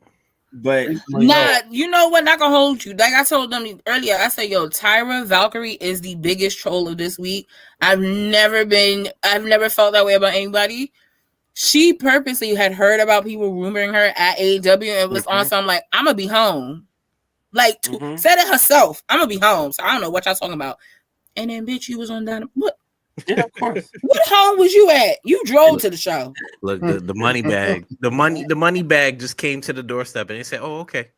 But you know what? Not gonna hold you. Like I told them earlier, I said, "Yo, Tyra Valkyrie is the biggest troll of this week." I've never felt that way about anybody. She purposely had heard about people rumoring her at AEW and was on something like, "I'm gonna be home." Like said it herself. I'm gonna be home. So I don't know what y'all talking about. And then, bitch, you was on down. What? Yeah, of course. What home was you at? You drove to the show. Look, the money bag. The money bag just came to the doorstep, and they said, "Oh, okay,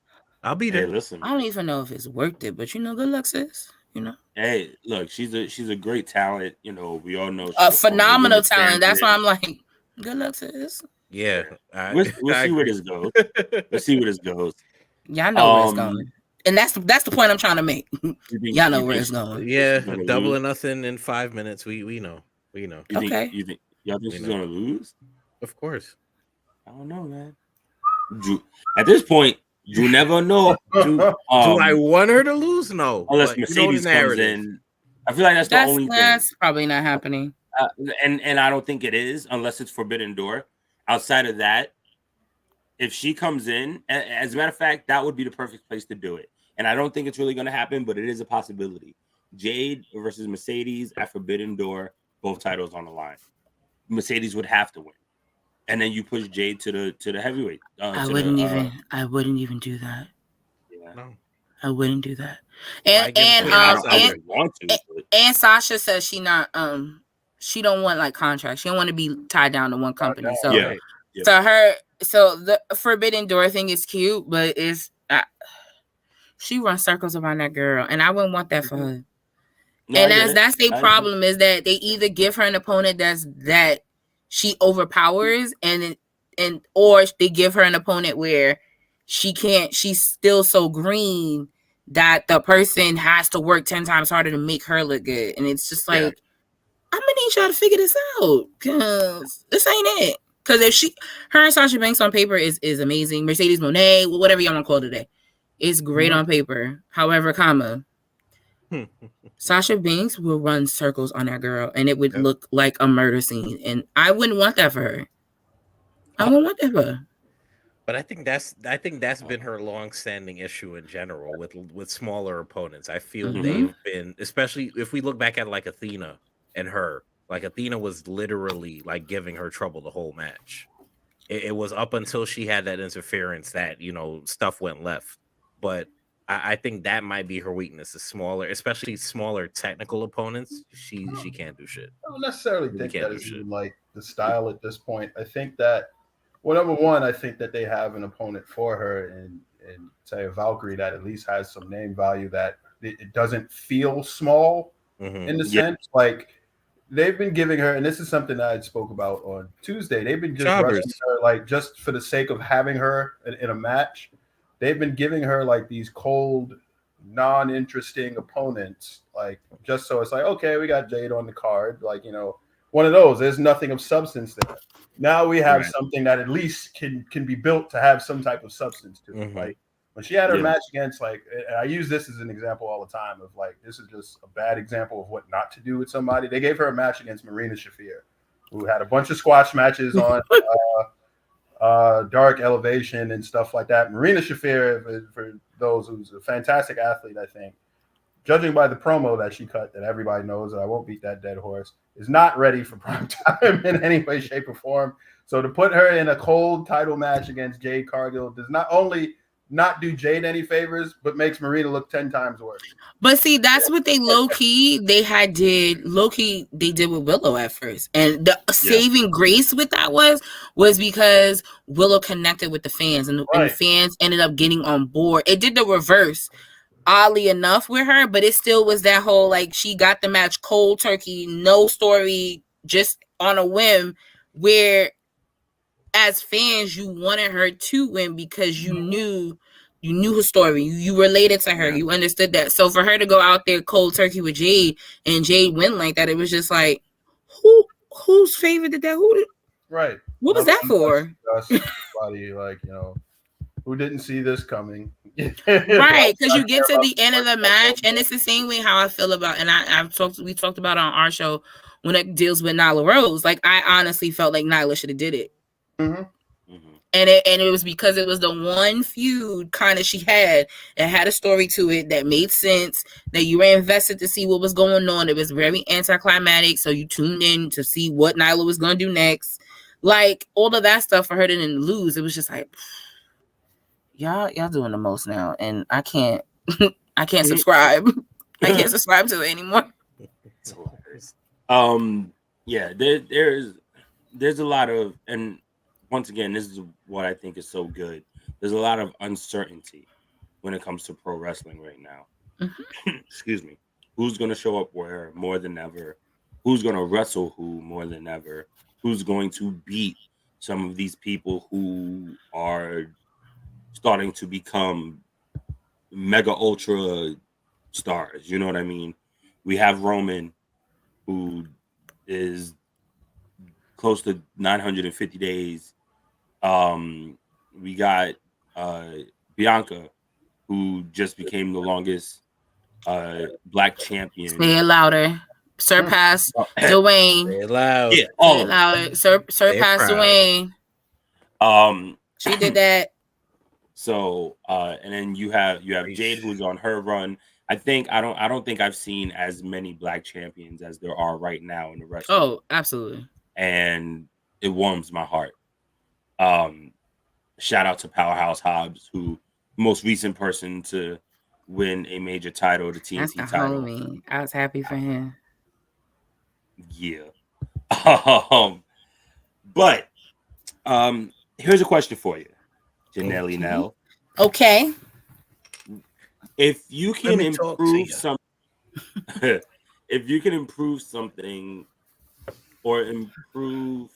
I'll be there." Hey, listen, I don't even know if it's worth it, but good luck, sis. You know. Hey, look, she's a great talent. You know, we all know she's a phenomenal talent. That's why I'm like, good luck, sis. Yeah, we'll see where this goes. Let's see where this goes. Y'all know where it's going. And that's the point I'm trying to make. Y'all know where it's going. Yeah, double or nothing in 5 minutes. We know. Okay. Y'all think she's gonna lose? Of course. I don't know, man. At this point, you never know. Do I want her to lose? No. Unless Mercedes comes in. I feel like that's the only thing. That's probably not happening. And I don't think it is unless it's Forbidden Door. Outside of that, if she comes in, as a matter of fact, that would be the perfect place to do it. And I don't think it's really going to happen, but it is a possibility. Jade versus Mercedes at Forbidden Door, both titles on the line. Mercedes would have to win, and then you push Jade to the heavyweight. I wouldn't even do that. Yeah. No, I wouldn't do that. And Sasha says she don't want like contracts. She don't want to be tied down to one company. So yeah. So the Forbidden Door thing is cute, but she runs circles around that girl, and I wouldn't want that for her. No, and that's their problem is that they either give her an opponent that she overpowers, or they give her an opponent where she's still so green that the person has to work 10 times harder to make her look good, and it's just like I'm gonna need y'all to figure this out because this ain't it. Because if her and Sasha Banks on paper is amazing. Mercedes Moné, whatever you want to call it today, is great on paper. However, Sasha Banks will run circles on that girl, and it would look like a murder scene. And I wouldn't want that for her. I wouldn't want that for her. But I think that's been her long-standing issue in general with smaller opponents. I feel they've been, especially if we look back at like Athena and her. Like Athena was literally like giving her trouble the whole match. It was up until she had that interference that, you know, stuff went left. But I think that might be her weakness, is smaller, especially smaller technical opponents. She can't do shit. I don't necessarily Really think can't that do is shit. even like the style at this point. I think that, well, number one, I think that they have an opponent for her in say a Valkyrie that at least has some name value, that it doesn't feel small in the Mhm. sense like they've been giving her, and this is something that I spoke about on Tuesday. They've been just rushing Jobbers. her like just for the sake of having her in a match. They've been giving her like these cold, non-interesting opponents, like just so it's like, okay, we got Jade on the card, like, you know, one of those. There's nothing of substance there. Now we have Right. something that at least can be built to have some type of substance to it. Mhm. Like when she had her Yeah. match against, like, and I use this as an example all the time of like, this is just a bad example of what not to do with somebody. They gave her a match against Marina Shafir, who had a bunch of squash matches on Dark Elevation and stuff like that. Marina Shafir, for those who's a fantastic athlete, I think, judging by the promo that she cut, that everybody knows, and I won't beat that dead horse, is not ready for prime time in any way, shape, or form. So to put her in a cold title match against Jade Cargill does not only not do Jade any favors, but makes Marina look 10 times worse. But see, that's what they did with Willow at first. And the saving grace with that was because Willow connected with the fans, and the fans ended up getting on board. It did the reverse, oddly enough, with her, but it still was that whole like she got the match cold turkey, no story, just on a whim, where as fans you wanted her to win because you knew her story, you related to her, you understood that. So for her to go out there cold turkey with Jade and Jade win like that, it was just like, whose favor did that? Right. What was that for? Somebody like, you know, who didn't see this coming. Right, because you get to the end of the match, and it's the same way how I feel about, and we talked about on our show when it deals with Nyla Rose. Like, I honestly felt like Nyla should have did it. Mm-hmm. And it was because it was the one feud kind of she had that had a story to it that made sense, that you were invested to see what was going on. It was very anticlimactic, so you tuned in to see what Nyla was going to do next. Like, all of that stuff for her to then lose, it was just like, y'all doing the most now, and I can't subscribe. I can't subscribe to it anymore. It's hilarious. Yeah, there's a lot of, and once again, this is what I think is so good. There's a lot of uncertainty when it comes to pro wrestling right now. Mm-hmm. Excuse me. Who's going to show up where more than ever? Who's going to wrestle who more than ever? Who's going to beat some of these people who are starting to become mega ultra stars? You know what I mean? We have Roman, who is close to 950 days. We got Bianca, who just became the longest black champion. Say it louder. Surpass Dwayne. Say it loud. Yeah, all of it. Surpass Dwayne. She did that. So and then you have Jade, who's on her run. I don't think I've seen as many black champions as there are right now in the rest. Oh, absolutely. And it warms my heart. Shout out to Powerhouse Hobbs, who most recent person to win a major title, the TNT title. Homie. I was happy for him. Yeah. But here's a question for you, Janelle Nell. Okay. If you can improve some, if you can improve something, or improve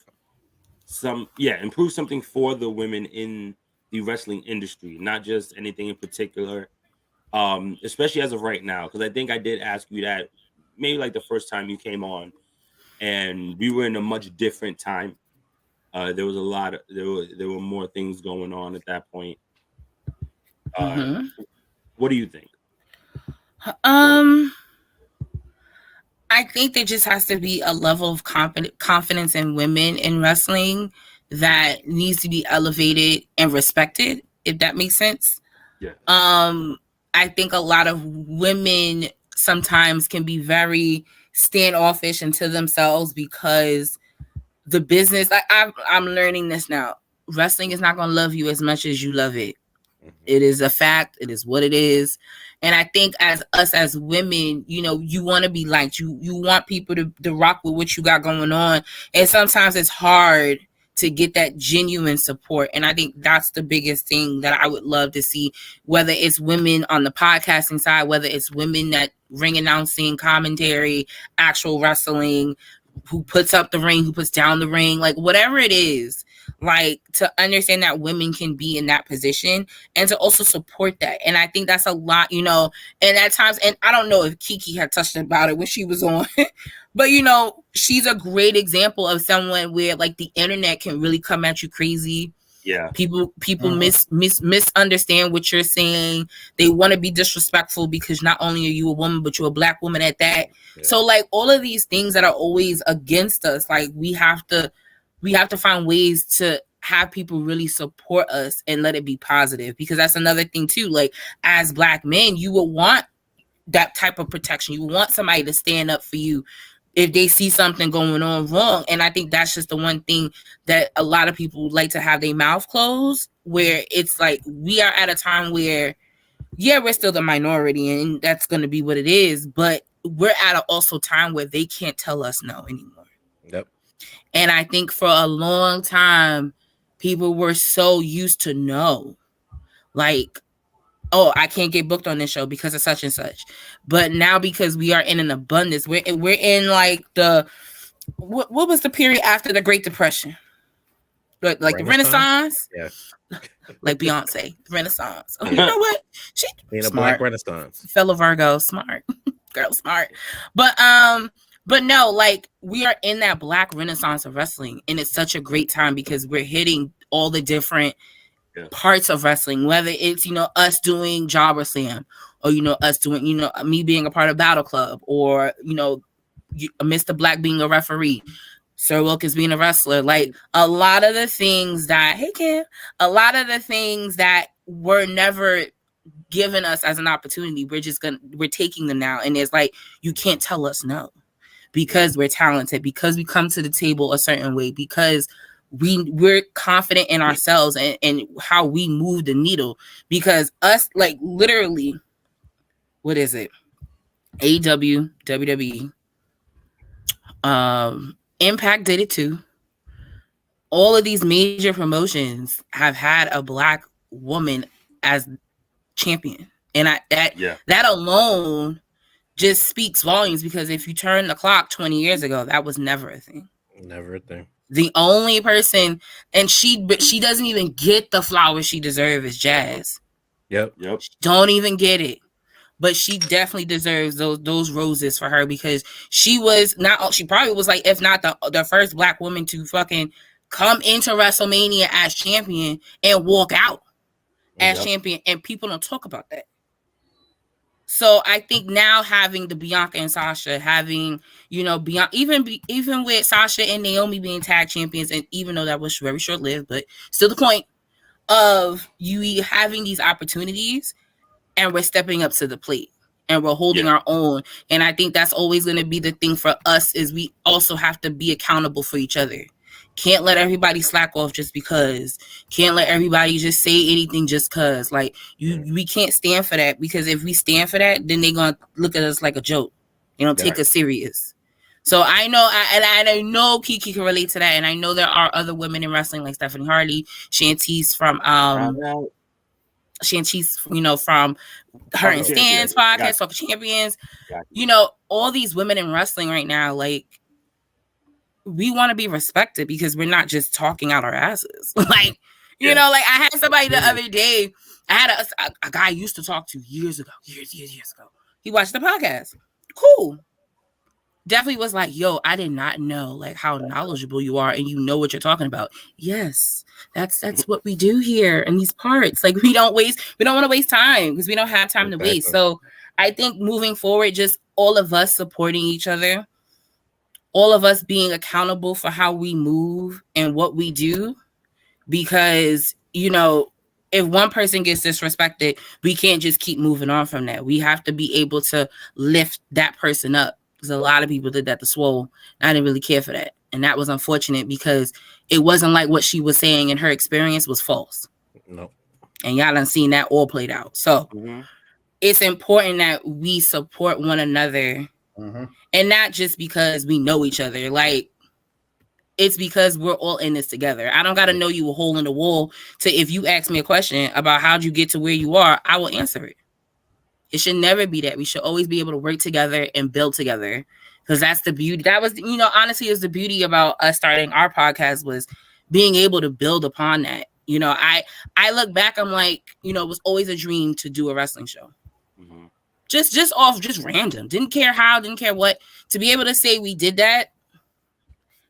something for the women in the wrestling industry, not just anything in particular, especially as of right now, because I think I did ask you that maybe like the first time you came on, and we were in a much different time. There was there were more things going on at that point. What do you think? I think there just has to be a level of confidence in women in wrestling that needs to be elevated and respected, if that makes sense. Yeah. I think a lot of women sometimes can be very standoffish into themselves because the business, I'm learning this now. wrestling is not going to love you as much as you love it. Mhm. It is a fact. It is what it is. And I think as us as women, you know, you want to be liked. You want people to rock with what you got going on. And sometimes it's hard to get that genuine support. And I think that's the biggest thing that I would love to see, whether it's women on the podcasting side, whether it's women that ring announcing, commentary, actual wrestling, who puts up the ring, who puts down the ring, like whatever it is, like to understand that women can be in that position and to also support that. And I think that's a lot, you know, and at times, and I don't know if Kiki had touched about it when she was on, but you know, she's a great example of someone where like the internet can really come at you crazy. Yeah. People misunderstand what you're saying. They want to be disrespectful because not only are you a woman, but you're a black woman at that. Yeah. So like all of these things that are always against us, like we have to find ways to have people really support us and let it be positive, because that's another thing too. Like as black men, you will want that type of protection. You want somebody to stand up for you if they see something going on wrong. And I think that's just the one thing that a lot of people like to have their mouth closed, where it's like we are at a time where, yeah, we're still the minority and that's going to be what it is, but we're at a also time where they can't tell us no anymore. Yep. And I think for a long time, people were so used to no. Like, oh, I can't get booked on this show because of such and such. But now, because we are in an abundance, we're in like the what was the period after the Great Depression? Like the Renaissance? Yeah. Like Beyonce, Renaissance. Oh, you know what? She being smart. A black Renaissance. Fellow Virgo, smart. Girl, smart. But no, like we are in that black Renaissance of wrestling, and it's such a great time because we're hitting all the different parts of wrestling, whether it's, you know, us doing Jobber Slam, or, you know, us doing, you know, me being a part of Battle Club, or, you know, Mr. Black being a referee, Sir Wilkins being a wrestler. Like a lot of the things that, a lot of the things that were never given us as an opportunity, we're taking them now. And it's like, you can't tell us no, because we're talented, because we come to the table a certain way, because we're confident in ourselves and how we move the needle. Because us, like literally, what is it? AEW, WWE, Impact did it too. All of these major promotions have had a black woman as champion, and that alone just speaks volumes. Because if you turn the clock 20 years ago, that was never a thing. Never a thing. The only person, and she doesn't even get the flowers she deserves, is Jazz. Yep. Don't even get it. But she definitely deserves those roses for her, because she probably was like, if not the first black woman to fucking come into WrestleMania as champion and walk out as champion, and people don't talk about that. So I think now having the Bianca and Sasha, having, you know, even with Sasha and Naomi being tag champions, and even though that was very short lived, but still the point of you having these opportunities, and we're stepping up to the plate and we're holding our own. And I think that's always going to be the thing for us, is we also have to be accountable for each other. Can't let everybody slack off just because. Can't let everybody just say anything just because. Like we can't stand for that, because if we stand for that, then they're gonna look at us like a joke. They don't take us serious. So I know, I know Kiki can relate to that, and I know there are other women in wrestling like Stephanie Hardy, Shantice from you know, from her and Stan's podcast, Talk Champions. You know, all these women in wrestling right now, like, we want to be respected because we're not just talking out our asses. Like, you know, like I had somebody the other day, I had a guy I used to talk to years ago. He watched the podcast. Cool. Definitely was like, yo, I did not know like how knowledgeable you are and you know what you're talking about. Yes, that's what we do here in these parts. Like we don't want to waste time, because we don't have time to waste. So I think moving forward, just all of us supporting each other, all of us being accountable for how we move and what we do, because, you know, if one person gets disrespected, we can't just keep moving on from that. We have to be able to lift that person up, because a lot of people did that to Swole. I didn't really care for that. And that was unfortunate because it wasn't like what she was saying and her experience was false. No. And y'all done seen that all played out. So it's important that we support one another. And not just because we know each other. Like, it's because we're all in this together. I don't got to know you a hole in the wall to, if you ask me a question about how'd you get to where you are, I will answer it. It should never be that. We should always be able to work together and build together, because that's the beauty. That was, honestly, is the beauty about us starting our podcast, was being able to build upon that. I look back, I'm like, it was always a dream to do a wrestling show. Just random. Didn't care how, didn't care what. To be able to say we did that,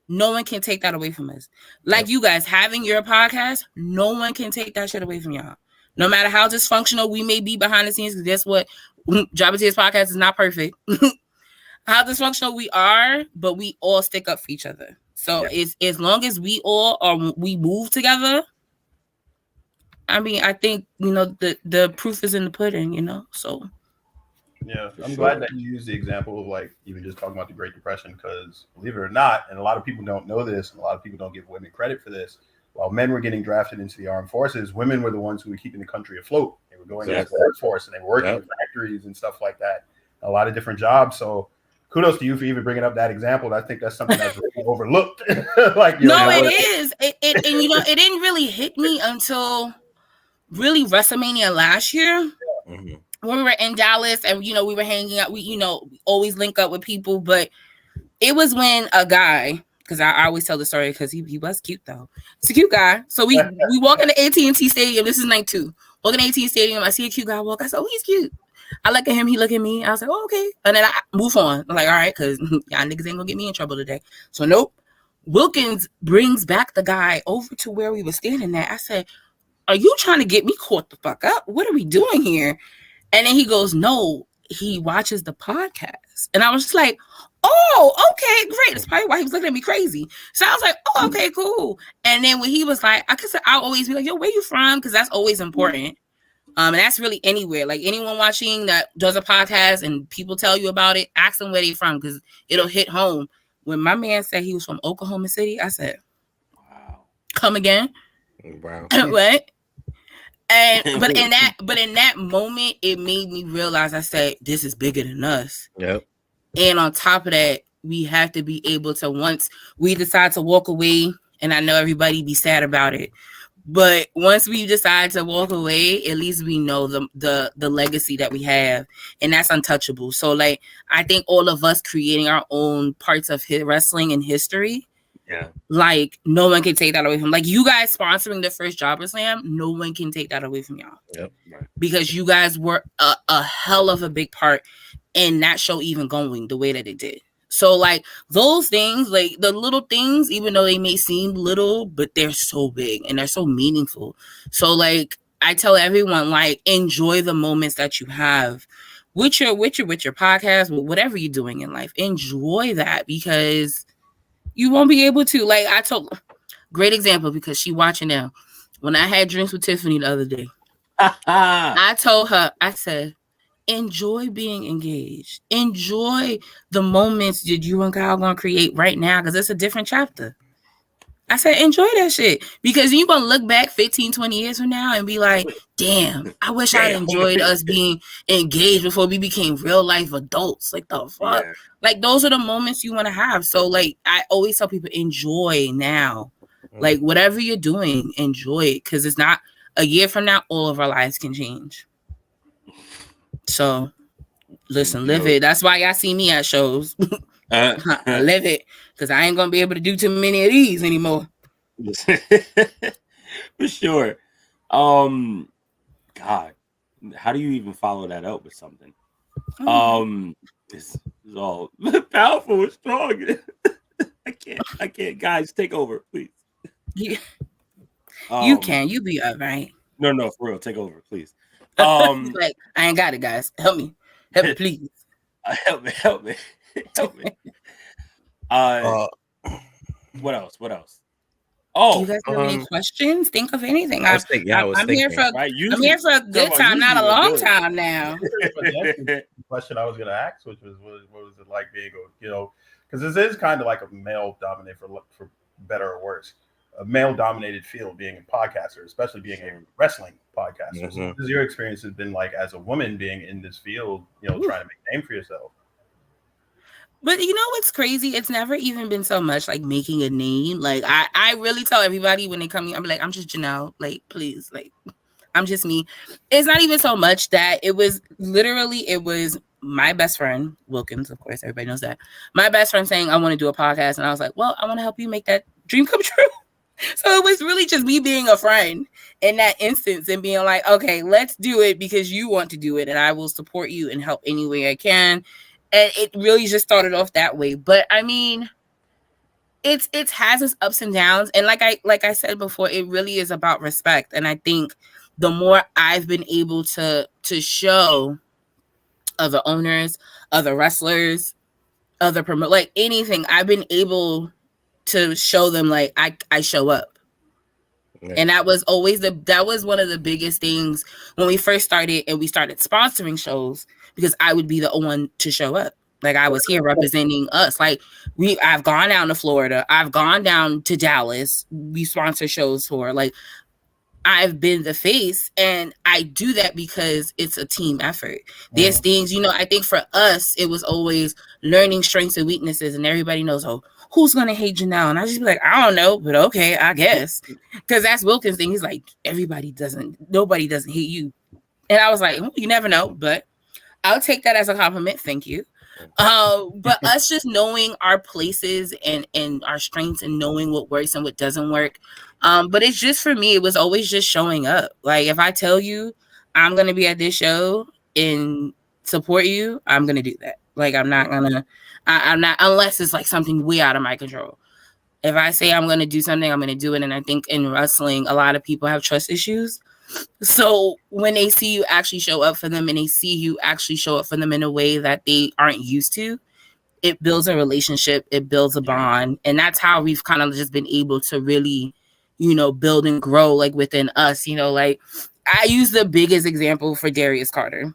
no one can take that away from us. Like you guys having your podcast, no one can take that shit away from y'all. No matter how dysfunctional we may be behind the scenes, because guess what? Jabateer's podcast is not perfect. How dysfunctional we are, but we all stick up for each other. So it's, as long as we move together, I mean, I think, the proof is in the pudding, so. Yeah, I'm glad that you used the example of, like, even just talking about the Great Depression, because believe it or not, and a lot of people don't know this, and a lot of people don't give women credit for this, while men were getting drafted into the armed forces, women were the ones who were keeping the country afloat. They were going into the workforce, and they were working in factories and stuff like that, a lot of different jobs. So kudos to you for even bringing up that example. I think that's something that's really overlooked. It is. It it didn't really hit me until really WrestleMania last year. When we were in Dallas and, we were hanging out, we always link up with people, but it was when a guy, because I always tell the story because he was cute though. It's a cute guy. So we walk in the AT&T Stadium. This is night 2. Walk in the AT&T Stadium. I see a cute guy walk. I said, oh, he's cute. I look at him. He look at me. I was like, oh, okay. And then I move on. I'm like, all right, because y'all niggas ain't gonna get me in trouble today. So nope. Wilkins brings back the guy over to where we were standing at. I said, are you trying to get me caught the fuck up? What are we doing here? And then he goes, no, he watches the podcast. And I was just like, oh, okay, great. That's probably why he was looking at me crazy. So I was like, oh, okay, cool. And then when he was like, I'll always be like, yo, where you from? Because that's always important. And that's really anywhere. Like, anyone watching that does a podcast and people tell you about it, ask them where they from, because it'll hit home. When my man said he was from Oklahoma City, I said, wow. Come again? Wow. What? And but in that moment, it made me realize, I said, this is bigger than us. Yep. And on top of that, we have to be able to, once we decide to walk away, and I know everybody be sad about it, but once we decide to walk away, at least we know the legacy that we have, and that's untouchable. So, like, I think all of us creating our own parts of wrestling and history, like, no one can take that away from, like, you guys sponsoring the first Jobber Slam, no one can take that away from y'all. Yep. Because you guys were a hell of a big part in that show even going the way that it did. So, like, those things, like, the little things, even though they may seem little, but they're so big and they're so meaningful. So, like, I tell everyone, like, enjoy the moments that you have with your podcast, with whatever you're doing in life. Enjoy that, because you won't be able to. Like, I told, great example, because she watching now. When I had drinks with Tiffany the other day, I told her, I said, enjoy being engaged. Enjoy the moments that you and Kyle gonna create right now, because it's a different chapter. I said, enjoy that shit, because you're gonna look back 15, 20 years from now and be like, damn, I wish I enjoyed us being engaged before we became real life adults. Like, the fuck? Yeah. Like, those are the moments you want to have. So, like, I always tell people, enjoy now. Like, whatever you're doing, enjoy it, because it's not a year from now, all of our lives can change. So, listen, live it. That's why y'all see me at shows. I live it, because I ain't gonna be able to do too many of these anymore. For sure. God, how do you even follow that up with something? This is all powerful and strong. I can't. Guys, take over, please. You can. You be all right. No, for real, take over, please. Like, I ain't got it, guys. Help me, please. Help me. What else? Oh, do you guys have any questions? Think of anything. I'm here for a good time, not a long time now. The question I was going to ask, which was, what was it like being, because this is kind of like a male dominated, for better or worse, a male dominated field, being a podcaster, especially being a wrestling podcaster. Mm-hmm. So what has your experience has been like as a woman being in this field, you know, trying to make a name for yourself? But you know what's crazy? It's never even been so much like making a name. Like I really tell everybody when they come here, I'm like, I'm just Janelle. Like, please, like, I'm just me. It's not even so much that it was my best friend, Wilkins, of course, everybody knows that. My best friend saying, I want to do a podcast. And I was like, well, I want to help you make that dream come true. So it was really just me being a friend in that instance and being like, okay, let's do it because you want to do it. And I will support you and help any way I can. And it really just started off that way. But I mean, it has its ups and downs. And like I said before, it really is about respect. And I think the more I've been able to show other owners, other wrestlers, other promote, like anything, I've been able to show them like I show up. Yeah. And that was always that was one of the biggest things when we first started and we started sponsoring shows, because I would be the one to show up. Like I was here representing us. Like I've gone down to Florida. I've gone down to Dallas. We sponsor shows for, like, I've been the face, and I do that because it's a team effort. There's things, you know, I think for us, it was always learning strengths and weaknesses, and everybody knows, oh, who's going to hate Janelle? And I just be like, I don't know, but okay, I guess. Because that's Wilkins' thing. He's like, nobody doesn't hate you. And I was like, you never know, but I'll take that as a compliment. Thank you. But us just knowing our places and our strengths and knowing what works and what doesn't work. But it's just, for me, it was always just showing up. Like, if I tell you I'm going to be at this show and support you, I'm going to do that. Like, I'm not, unless it's like something way out of my control. If I say I'm going to do something, I'm going to do it. And I think in wrestling, a lot of people have trust issues. So when they see you actually show up for them and they see you actually show up for them in a way that they aren't used to, it builds a relationship, it builds a bond. And that's how we've kind of just been able to really, you know, build and grow, like, within us. You know, like, I use the biggest example for Darius Carter.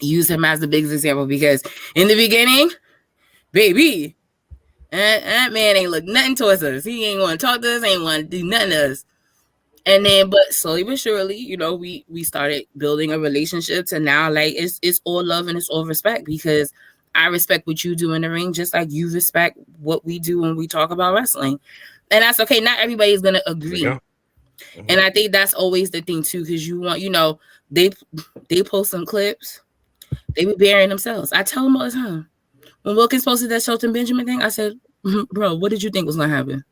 Use him as the biggest example because in the beginning, baby, that man ain't look nothing towards us. He ain't want to talk to us, ain't want to do nothing to us. And then, but slowly but surely, you know, we started building a relationship to now, like, it's all love and it's all respect, because I respect what you do in the ring, just like you respect what we do when we talk about wrestling. And that's okay. Not everybody's going to agree. Yeah. Mm-hmm. And I think that's always the thing too, because you want, you know, they post some clips, they be burying themselves. I tell them all the time. When Wilkins posted that Shelton Benjamin thing, I said, bro, what did you think was going to happen?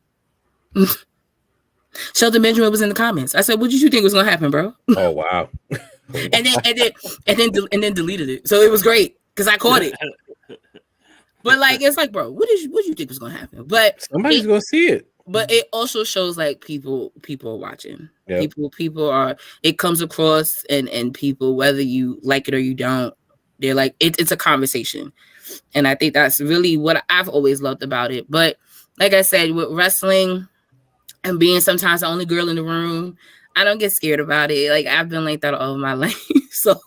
Shelton Benjamin was in the comments. I said, what did you think was going to happen, bro? Oh, wow. and then deleted it. So it was great because I caught it. But, like, it's like, bro, what did you think was going to happen? But somebody's going to see it. But it also shows, like, people are watching. Yep. People are, it comes across, and people, whether you like it or you don't, they're like, it's a conversation. And I think that's really what I've always loved about it. But like I said, with wrestling and being sometimes the only girl in the room, I don't get scared about it. Like, I've been like that all of my life. So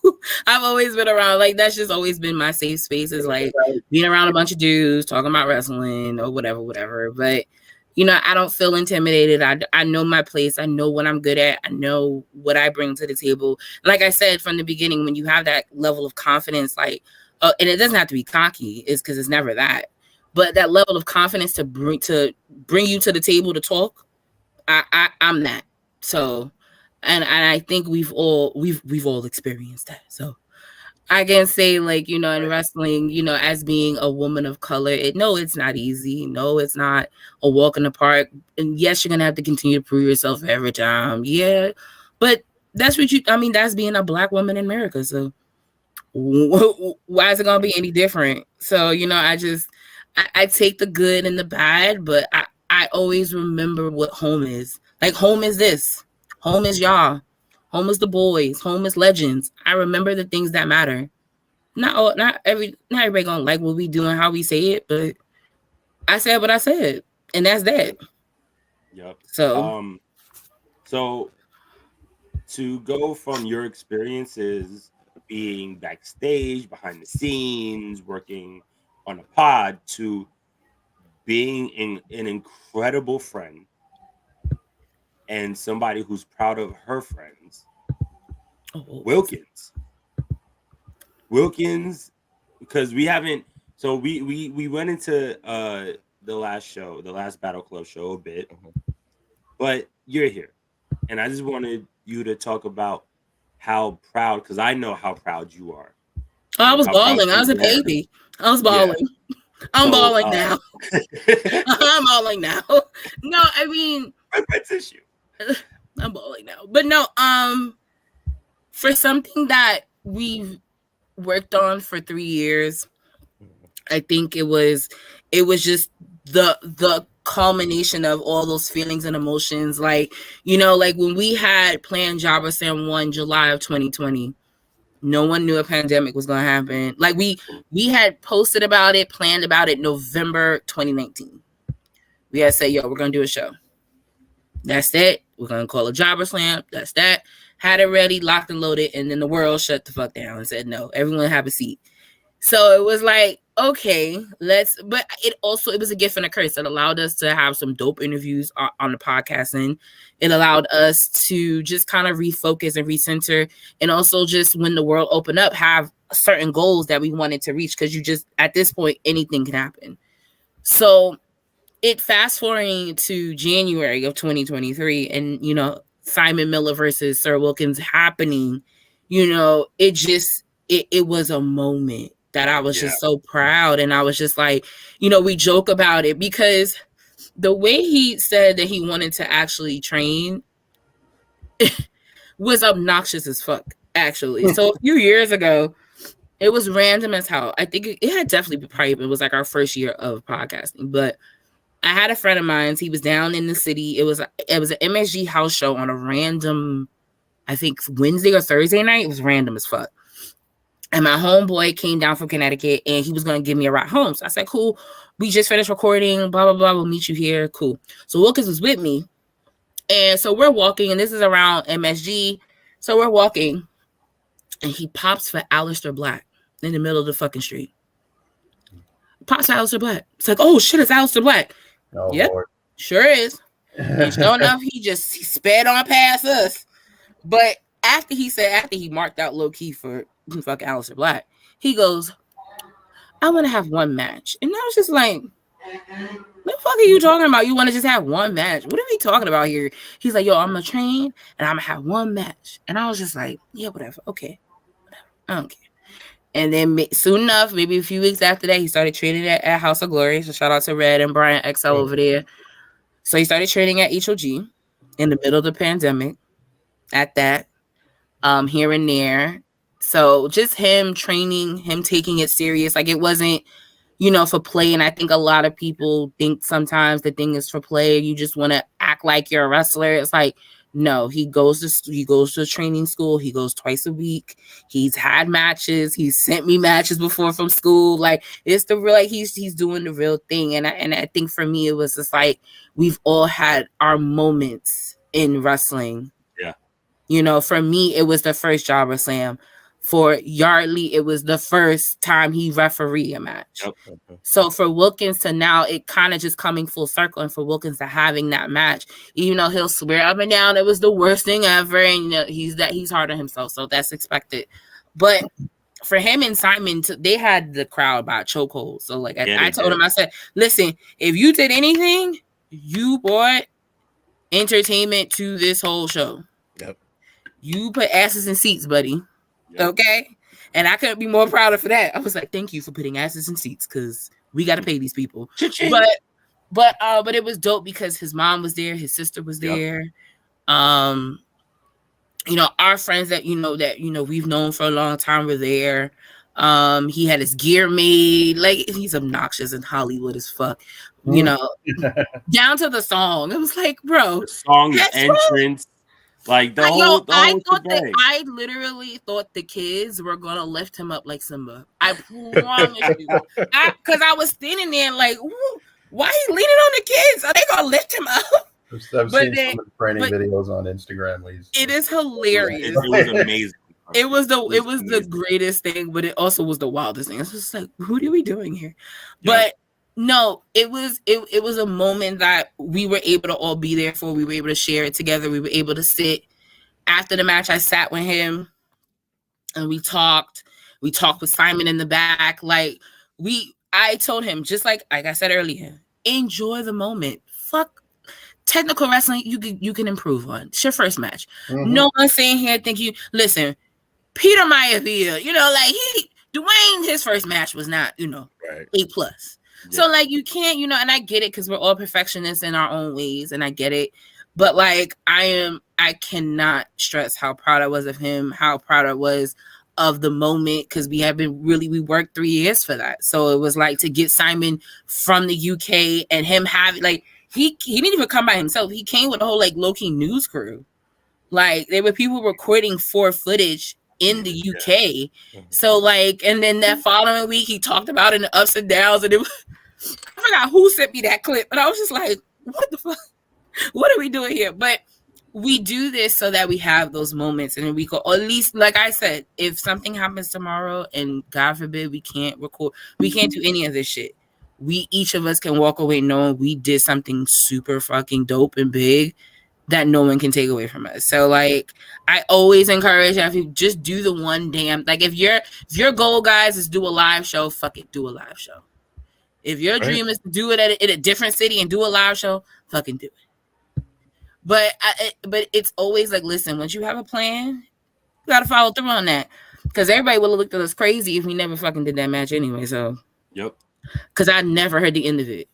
I've always been around, like, that's just always been my safe space, is like being around a bunch of dudes talking about wrestling or whatever. But, you know, I don't feel intimidated. I know my place. I know what I'm good at. I know what I bring to the table. Like I said from the beginning, when you have that level of confidence, like, and it doesn't have to be cocky, it's because it's never that. But that level of confidence to bring you to the table to talk, I'm that. So, and I think we've all experienced that. So I can say, like, you know, in wrestling, you know, as being a woman of color, it's not easy. No, it's not a walk in the park. And yes, you're going to have to continue to prove yourself every time. Yeah. But that's that's being a Black woman in America. So why is it going to be any different? So, you know, I take the good and the bad, but I always remember what home is. Like, home is this. Home is y'all. Home is the boys. Home is legends. I remember the things that matter. Not everybody gonna like what we do and how we say it, but I said what I said, and that's that. Yep. So, so to go from your experiences being backstage, behind the scenes, working on a pod, to being an incredible friend and somebody who's proud of her friends. Wilkins, because we haven't. So we went into the last Battle Club show a bit, but you're here, and I just wanted you to talk about how proud, because I know how proud you are. Oh, I was balling. I was a baby. I was balling. Yeah. I'm balling now. I'm balling now. No, I mean, tissue. I'm balling now. But no, for something that we've worked on for 3 years, I think it was just the culmination of all those feelings and emotions. Like, you know, like when we had planned Jabba Sam 1 July of 2020, no one knew a pandemic was going to happen. Like we had posted about it, planned about it November 2019. We had to say, yo, we're going to do a show. That's it. We're going to call it Jabba Slam. That's that. Had it ready, locked and loaded. And then the world shut the fuck down and said, no, everyone have a seat. So it was like, okay, but it was a gift and a curse. It allowed us to have some dope interviews on the podcast, and it allowed us to just kind of refocus and recenter, and also just when the world opened up, have certain goals that we wanted to reach, because you just, at this point, anything can happen. So it fast forwarding to January of 2023, and, you know, Simon Miller versus Sir Wilkins happening, you know, it was a moment that I was just so proud. And I was just like, you know, we joke about it because the way he said that he wanted to actually train was obnoxious as fuck, actually. So a few years ago, it was random as hell. I think it had definitely it was like our first year of podcasting, but I had a friend of mine. He was down in the city. It was an MSG house show on a random, I think Wednesday or Thursday night. It was random as fuck. And my homeboy came down from Connecticut and he was going to give me a ride home. So I said, cool. We just finished recording, blah, blah, blah. We'll meet you here. Cool. So Wilkins was with me. And so we're walking, and this is around MSG. So we're walking, and he pops for Aleister Black in the middle of the fucking street. Pops for Aleister Black. It's like, oh shit, it's Aleister Black. Oh, yep, Lord. Sure is. And sure enough, he sped on past us. But after he marked out low key for fucking Aleister Black, he goes, I want to have one match. And I was just like, what the fuck are you talking about? You want to just have one match? What are we talking about here? He's like, yo, I'm going to train and I'm going to have one match. And I was just like, yeah, whatever. Okay. Whatever. I don't care. And then soon enough, maybe a few weeks after that, he started training at House of Glory. So shout out to Red and Brian XL over there. So he started training at HOG in the middle of the pandemic at that, here and there. So just him training, him taking it serious. Like it wasn't, you know, for play. And I think a lot of people think sometimes the thing is for play. You just want to act like you're a wrestler. It's like, no, he goes to training school. He goes twice a week. He's had matches. He's sent me matches before from school. Like it's the real, like he's doing the real thing. And I think for me, it was just like, we've all had our moments in wrestling. Yeah. You know, for me, it was the first Jabba Slam. For Yardley, it was the first time he refereed a match. Yep. So for Wilkins to now, it kind of just coming full circle, and for Wilkins to having that match, even though he'll swear up and down it was the worst thing ever, and you know, he's hard on himself, so that's expected. But for him and Simon, they had the crowd by a chokehold. So like I told him, I said, listen, if you did anything, you brought entertainment to this whole show. Yep. You put asses in seats, buddy. Okay, and I couldn't be more prouder for that. I was like, thank you for putting asses in seats, because we got to pay these people. But it was dope because his mom was there, his sister was there. Yep. You know, our friends that we've known for a long time were there. He had his gear made. Like, he's obnoxious in Hollywood as fuck. You know, down to the song. It was like, bro, the song, the entrance. Like I literally thought the kids were gonna lift him up like Simba. I promise you, because I was standing there like, why he leaning on the kids? Are they gonna lift him up? I've seen some of the training videos on Instagram. It is hilarious. It was amazing. It was the greatest thing, but it also was the wildest thing. It's just like, what are we doing here? Yeah. No, it was a moment that we were able to all be there for. We were able to share it together. We were able to sit after the match. I sat with him and we talked. We talked with Simon in the back. Like I told him, just like I said earlier, enjoy the moment. Fuck technical wrestling, you can improve on. It's your first match. Mm-hmm. No one's saying here, listen, Peter Maivia, like Dwayne, his first match was not, right. A+. Yeah. So like you can't, and I get it because we're all perfectionists in our own ways, and I get it. But like I cannot stress how proud I was of him, how proud I was of the moment, because we worked 3 years for that. So it was like to get Simon from the UK and him having like he didn't even come by himself. He came with a whole like low-key news crew. Like there were people recording for footage in the UK. Yeah. So like, and then that following week he talked about it in the ups and downs, and it was, I forgot who sent me that clip, but I was just like, what the fuck? What are we doing here? But we do this so that we have those moments, and we go, or at least, like I said, if something happens tomorrow and God forbid we can't record, we can't do any of this shit, each of us can walk away knowing we did something super fucking dope and big that no one can take away from us. So like I always encourage if you just do the one damn, like if your goal, guys, is do a live show, fuck it, do a live show. If your dream is to do it in a different city and do a live show, fucking do it. But it's always like, listen, once you have a plan, you gotta follow through on that. Because everybody would have looked at us crazy if we never fucking did that match anyway. So yep. Because I never heard the end of it.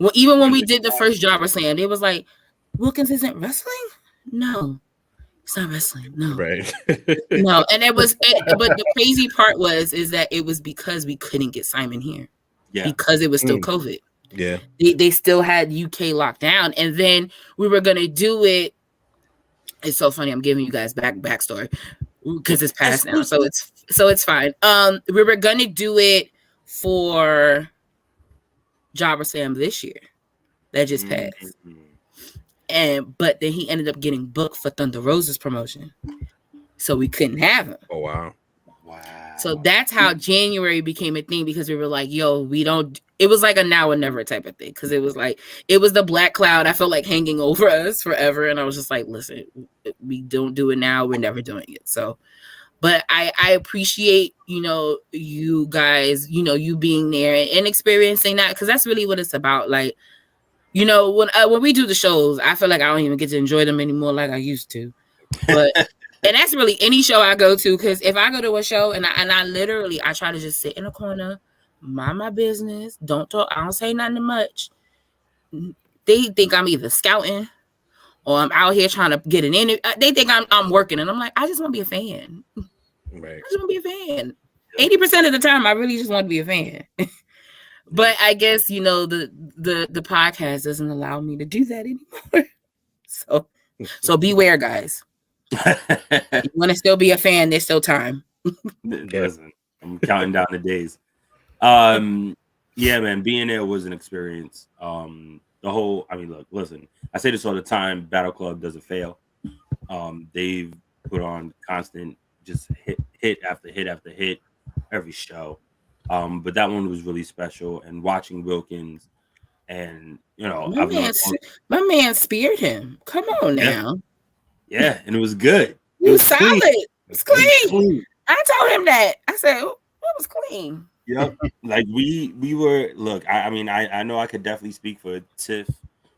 Well, even when we did the first Jobber Slam, it was like, Wilkins isn't wrestling? No, it's not wrestling. No, right? No, and but the crazy part is that it was because we couldn't get Simon here. Yeah, because it was still COVID. Yeah, they still had UK locked down, and then we were gonna do it. It's so funny. I'm giving you guys backstory because it's past now, so it's fine. We were gonna do it for Jobber Slam this year that just passed. But then he ended up getting booked for Thunder Rosa's promotion, so we couldn't have him. Oh wow! So that's how January became a thing, because we were like, "Yo, we don't." It was like a now or never type of thing, because it was the black cloud. I felt like hanging over us forever, and I was just like, "Listen, we don't do it now. We're never doing it." So, but I appreciate you guys, you being there and experiencing that, because that's really what it's about. Like. When we do the shows, I feel like I don't even get to enjoy them anymore like I used to. But and that's really any show I go to, because if I go to a show and I literally try to just sit in a corner, mind my business, don't talk, I don't say nothing much. They think I'm either scouting or I'm out here trying to get an interview. They think I'm working, and I'm like, I just want to be a fan. Right. I just want to be a fan. 80% of the time, I really just want to be a fan. But I guess, the podcast doesn't allow me to do that anymore. So beware, guys. You want to still be a fan, there's still time. Listen, I'm counting down the days. Yeah, man, being there was an experience. Look, listen, I say this all the time, Battle Club doesn't fail. They've put on constant, just hit after hit after hit, every show. But that one was really special, and watching Wilkins, and my man speared him. Come on now. Yeah, and it was good. It was solid. It was clean. I told him that. I said it was clean. Yep. Like we were. Look, I know I could definitely speak for Tiff,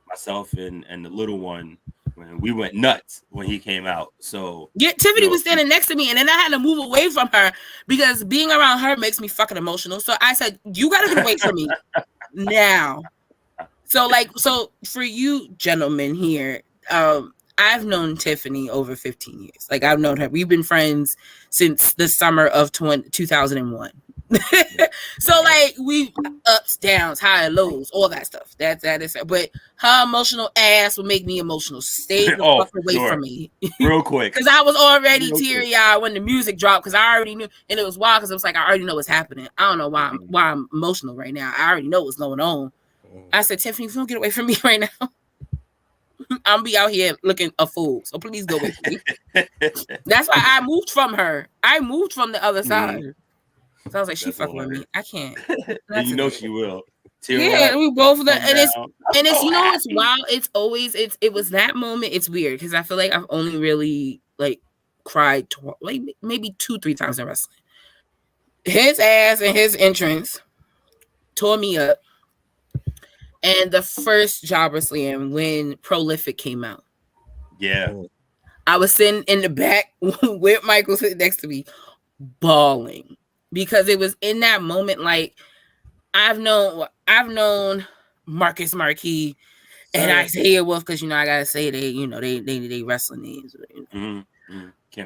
myself, and the little one. When we went nuts when he came out. So yeah, Tiffany was standing next to me, and then I had to move away from her because being around her makes me fucking emotional. So I said, "You gotta get away from me now." So for you gentlemen here, I've known Tiffany over 15 years. Like I've known her. We've been friends since the summer of 2001. So like we ups, downs, high and lows, all that stuff. That is. But her emotional ass would make me emotional. Stay the fuck away from me, real quick. Because I was already teary eyed when the music dropped. Because I already knew, and it was wild. Because it was like I already know what's happening. I don't know why I'm emotional right now. I already know what's going on. I said, Tiffany, if you don't get away from me right now, I'll be out here looking a fool. So please go with me. That's why I moved from her. I moved from the other side. So I was like, she fucking with me. I can't. And she will. Tear we both up, and it's down. you know what's wild? It's always it was that moment. It's weird because I feel like I've only really like cried like maybe 2-3 times in wrestling. His ass and his entrance tore me up. And the first Jobber Slam when Prolific came out. Yeah. I was sitting in the back with Michael sitting next to me, bawling. Because it was in that moment, like I've known Marcus Marquis and Isaiah Wolf, because I gotta say they wrestling names.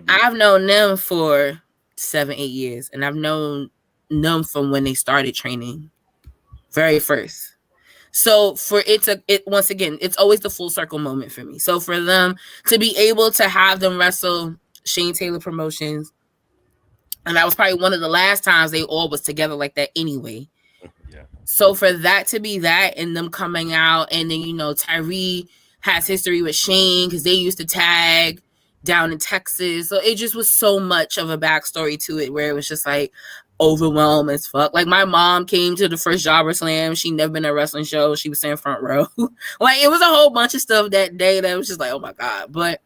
I've known them for 7-8 years, and I've known them from when they started training, very first. So for it once again, it's always the full circle moment for me. So for them to be able to have them wrestle Shane Taylor Promotions, and that was probably one of the last times they all was together like that anyway. Yeah. So for that to be that and them coming out, and then Tyree has history with Shane because they used to tag down in Texas. So it just was so much of a backstory to it where it was just like overwhelmed as fuck. Like my mom came to the first Jobber Slam. She never been to a wrestling show. She was sitting front row. Like it was a whole bunch of stuff that day that was just like, oh my God. But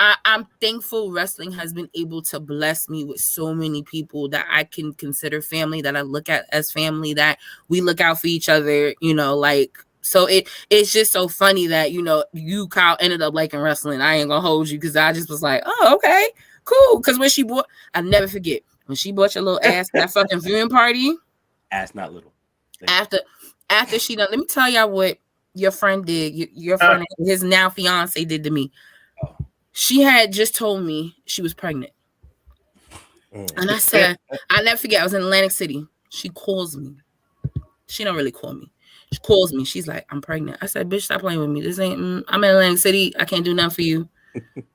I'm thankful wrestling has been able to bless me with so many people that I can consider family, that I look at as family, that we look out for each other, so it's just so funny that, you, Kyle, ended up liking wrestling. I ain't gonna hold you because I just was like, oh, okay, cool. Because when she bought, I'll never forget, when she bought your little ass that fucking viewing party. Ass not little. After she done, let me tell y'all what your friend did, your friend, his now fiance did to me. She had just told me she was pregnant. And I said, I'll never forget, I was in Atlantic City. She calls me. She don't really call me. She calls me. She's like, I'm pregnant. I said, bitch, stop playing with me. This ain't, I'm in Atlantic City. I can't do nothing for you.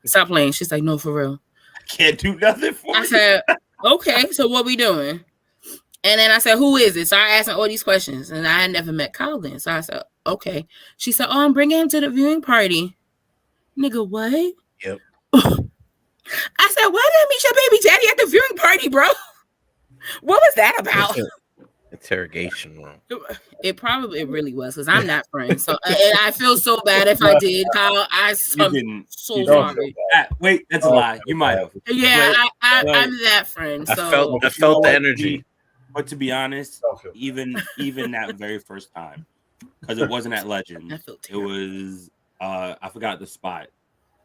Stop playing. She's like, no, for real. I can't do nothing for you. I said, okay, so what we doing? And then I said, who is it? So I asked her all these questions. And I had never met Kyle then. So I said, okay. She said, oh, I'm bringing him to the viewing party. Nigga, what? Yep. I said, why did I meet your baby daddy at the viewing party, bro? What was that about? Interrogation room. It really was, because I'm not friends. So and I feel so bad if I did, Kyle. I'm so sorry. Wait, that's a lie. You might have. Yeah, I'm that friend. So I felt the energy. But to be honest, even that very first time, because it wasn't at Legend, it was I forgot the spot.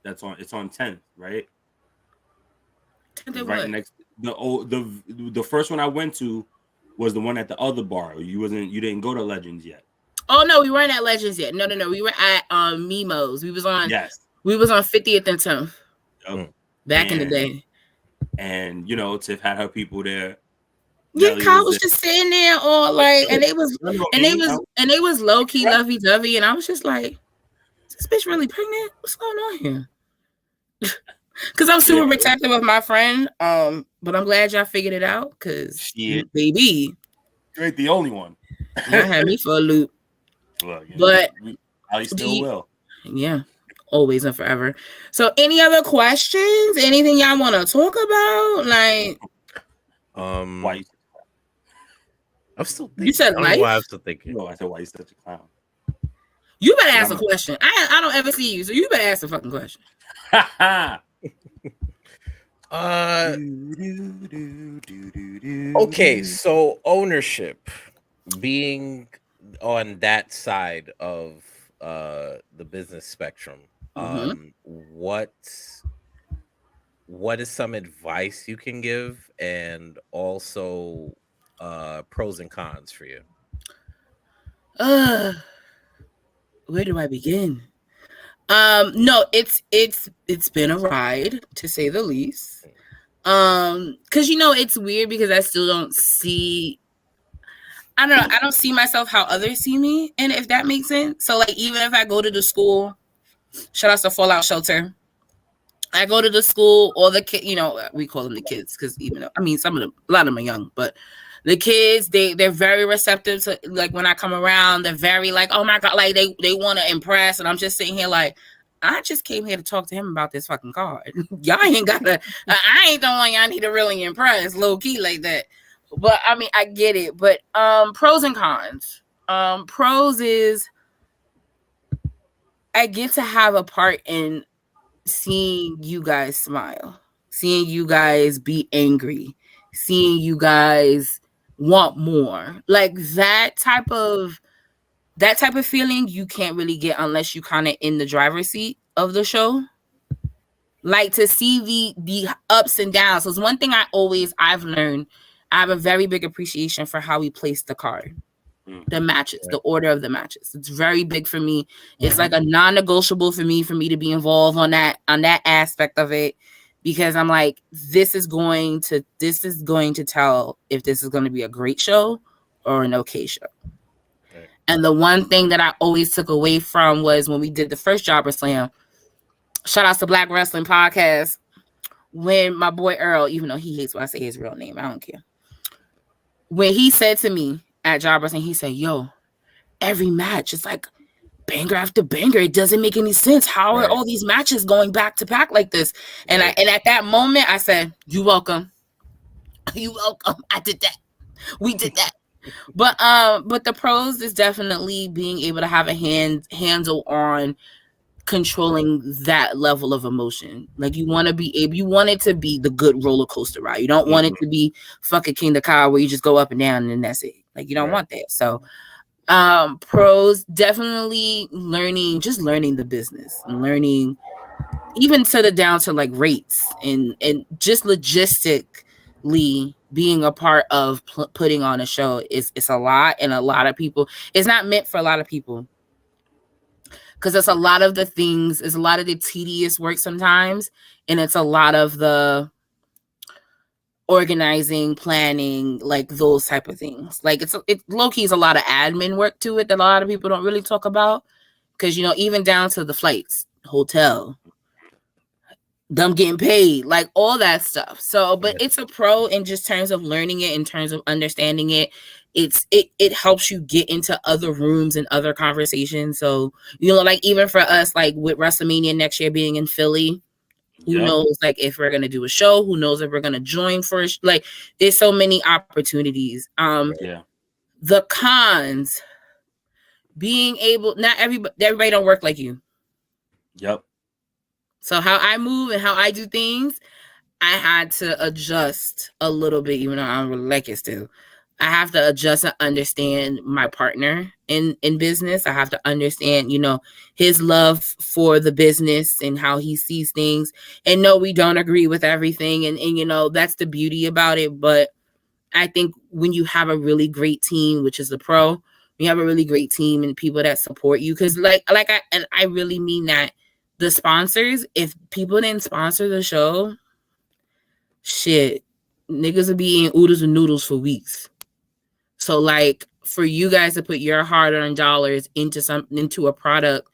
It's on 10th, right? 10th right next. The first one I went to was the one at the other bar. You didn't go to Legends yet. Oh no, we weren't at Legends yet. No. We were at Mimo's. We was on 50th and 10th. Yep. Back in the day. And Tiff had her people there. Yeah, Kyle was just sitting there all like, and they was low key lovey dovey, and I was just like, is this bitch really pregnant? What's going on here? Because I'm super protective of my friend, but I'm glad y'all figured it out. Because baby, you ain't the only one. Y'all had me for a loop. Well, but I still will. Yeah, always and forever. So, any other questions? Anything y'all want to talk about? Like, why? I'm still thinking. You said life? I'm still thinking. No, I said why you such a clown. You better ask a question. I don't ever see you, so you better ask a fucking question. Okay, so ownership, being on that side of the business spectrum, what is some advice you can give, and also pros and cons for you? Where do I begin? No, it's been a ride, to say the least. Because it's weird because I still don't see, I don't see myself how others see me, and if that makes sense. So like, even if I go to the school, shout out to Fallout Shelter, I go to the school, or the kid, we call them the kids, because a lot of them are young, but the kids, they're very receptive to, like, when I come around, they're very like, oh my God, like they want to impress. And I'm just sitting here like, I just came here to talk to him about this fucking card. Y'all ain't gotta, I ain't the one y'all need to really impress low key like that. But I get it. But pros and cons. Pros is I get to have a part in seeing you guys smile, seeing you guys be angry, seeing you guys want more. Like that type of feeling you can't really get unless you kind of in the driver's seat of the show. Like to see the ups and downs. So it's one thing I've learned. I have a very big appreciation for how we place the card. The matches, the order of the matches. It's very big for me. It's like a non-negotiable for me to be involved on that aspect of it, because I'm like, this is going to tell if this is going to be a great show or an okay show. Okay. And the one thing that I always took away from was when we did the first Jobber Slam. Shout out to Black Wrestling Podcast. When my boy Earl, even though he hates when I say his real name, I don't care. When he said to me at Jobbers, and he said, yo, every match is like banger after banger. It doesn't make any sense. How are all these matches going back to back like this? And at that moment I said, you welcome. You welcome. I did that. We did that. But the pros is definitely being able to have a handle on controlling that level of emotion. Like you want it to be the good roller coaster ride. You don't want it to be fucking King the Cow where you just go up and down and that's it. Like you don't want that. So pros definitely learning the business and learning even down to like rates and just logistically being a part of putting on a show it's a lot, and a lot of people, it's not meant for a lot of people. Because it's a lot of the things, it's a lot of the tedious work sometimes, and it's a lot of the organizing, planning, like those type of things. Like it's low-key is a lot of admin work to it that a lot of people don't really talk about. Because, even down to the flights, hotel, them getting paid, like all that stuff. So, but it's a pro in just terms of learning it, in terms of understanding it. It helps you get into other rooms and other conversations. So, like even for us, like with WrestleMania next year being in Philly, who knows like if we're gonna do a show, who knows if we're gonna join for like there's so many opportunities. The cons, being able, not everybody don't work like you. So how I move and how I do things, I had to adjust a little bit, even though I don't really like it still. I have to adjust and understand my partner in business. I have to understand, his love for the business and how he sees things. And no, we don't agree with everything. And that's the beauty about it. But I think when you have a really great team, which is the pro, you have a really great team and people that support you. Because I really mean that. The sponsors, if people didn't sponsor the show, shit, niggas would be eating oodles and noodles for weeks. So like for you guys to put your hard-earned dollars into a product,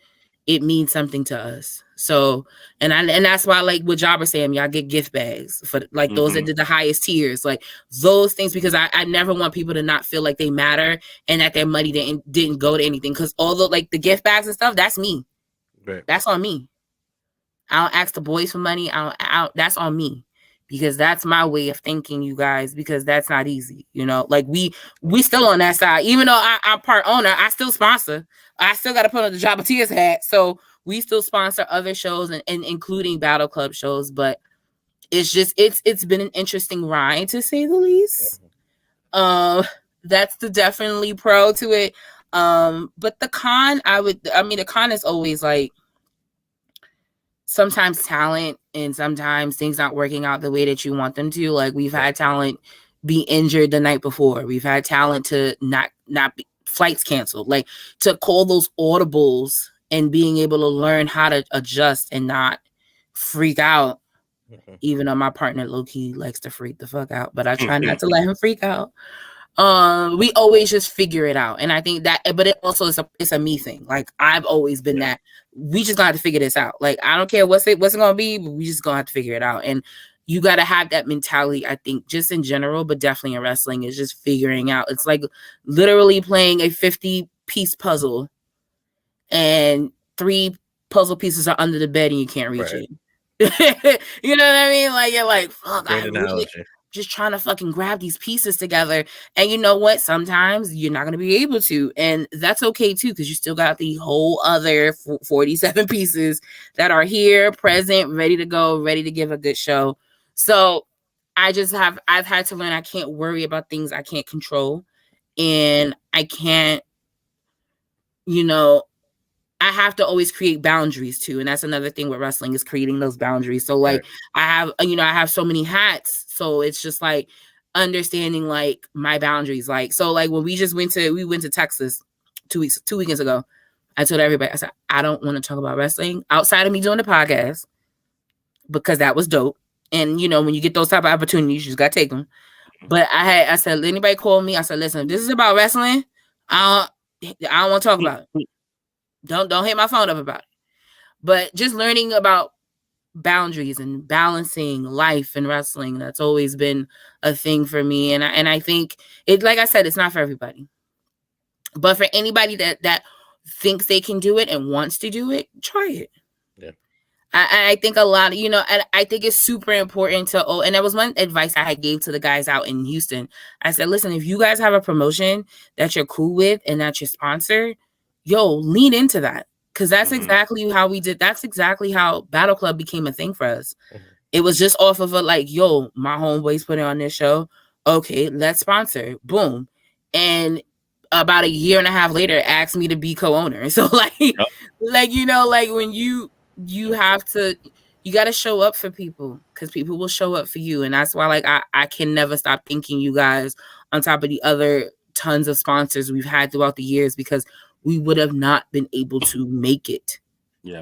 it means something to us. So and that's why like with Jobber Sam, y'all get gift bags for like those that did the highest tiers, like those things, because I never want people to not feel like they matter and that their money didn't go to anything. Because although like the gift bags and stuff, that's me. Right. That's on me. I don't ask the boys for money. That's on me, because that's my way of thinking, you guys, because that's not easy. Like we still on that side, even though I'm part owner, I still sponsor. I still got to put on the Jobber Tears hat. So we still sponsor other shows and including Battle Club shows. But it's just, it's been an interesting ride to say the least. That's the definitely pro to it. But the con, the con is always like, sometimes talent and sometimes things not working out the way that you want them to. Like we've had talent be injured the night before. We've had talent to not be flights canceled. Like to call those audibles and being able to learn how to adjust and not freak out. Even though my partner low-key likes to freak the fuck out, but I try not to let him freak out. We always just figure it out. And I think that, but it also is it's a me thing. Like I've always been that. We just gotta have to figure this out. Like I don't care what's it gonna be, but we just gonna have to figure it out. And you gotta have that mentality, I think, just in general, but definitely in wrestling, is just figuring out. It's like literally playing a 50-piece puzzle and 3 puzzle pieces are under the bed and you can't reach it. You know what I mean? Like you're like, fuck, just trying to fucking grab these pieces together. And you know what? Sometimes you're not going to be able to. And that's okay too, because you still got the whole other 47 pieces that are here, present, ready to go, ready to give a good show. So I've had to learn I can't worry about things I can't control. And I can't, you know, I have to always create boundaries too. And that's another thing with wrestling is creating those boundaries. So like I have so many hats. So it's just like understanding like my boundaries. Like, so like when we went to Texas 2 weekends ago, I told everybody, I said, I don't want to talk about wrestling outside of me doing the podcast because that was dope. And you know, when you get those type of opportunities, you just gotta take them. But I said, anybody call me? I said, listen, if this is about wrestling, I don't want to talk about it. Don't hit my phone up about it. But just learning about boundaries and balancing life and wrestling, that's always been a thing for me. And I think it, like I said, it's not for everybody. But for anybody that thinks they can do it and wants to do it, try it. Yeah. I think a lot of, you know, and I think it's super important to, and that was one advice I gave to the guys out in Houston. I said, listen, if you guys have a promotion that you're cool with and that's your sponsor, yo, lean into that. Because that's exactly how we did. That's exactly how Battle Club became a thing for us. It was just off of a like, yo, my homeboys put it on this show. Okay, let's sponsor. Boom. And about a year and a half later, asked me to be co-owner. So like, like, you know, like when you have to, you got to show up for people because people will show up for you. And that's why like I can never stop thanking you guys on top of the other tons of sponsors we've had throughout the years, because we would have not been able to make it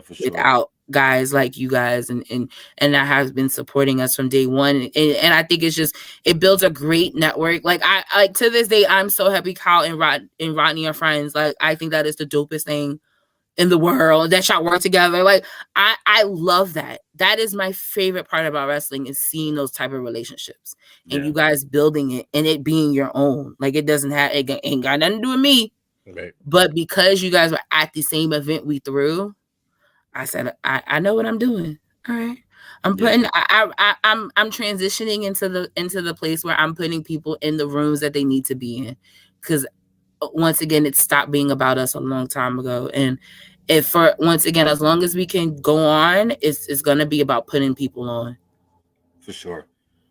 for sure without guys like you guys and that has been supporting us from day one. And I think it's just, it builds a great network. Like I like to this day, I'm so happy Kyle and Rodney are friends. Like I think that is the dopest thing in the world, that y'all work together. Like I love that. That is my favorite part about wrestling, is seeing those type of relationships and you guys building it and it being your own. Like it ain't got nothing to do with me. Right. But because you guys were at the same event we threw, I said, I know what I'm doing. All right. I'm putting I'm transitioning into the place where I'm putting people in the rooms that they need to be in. Because once again, it stopped being about us a long time ago. And once again, as long as we can go on, it's gonna be about putting people on. For sure.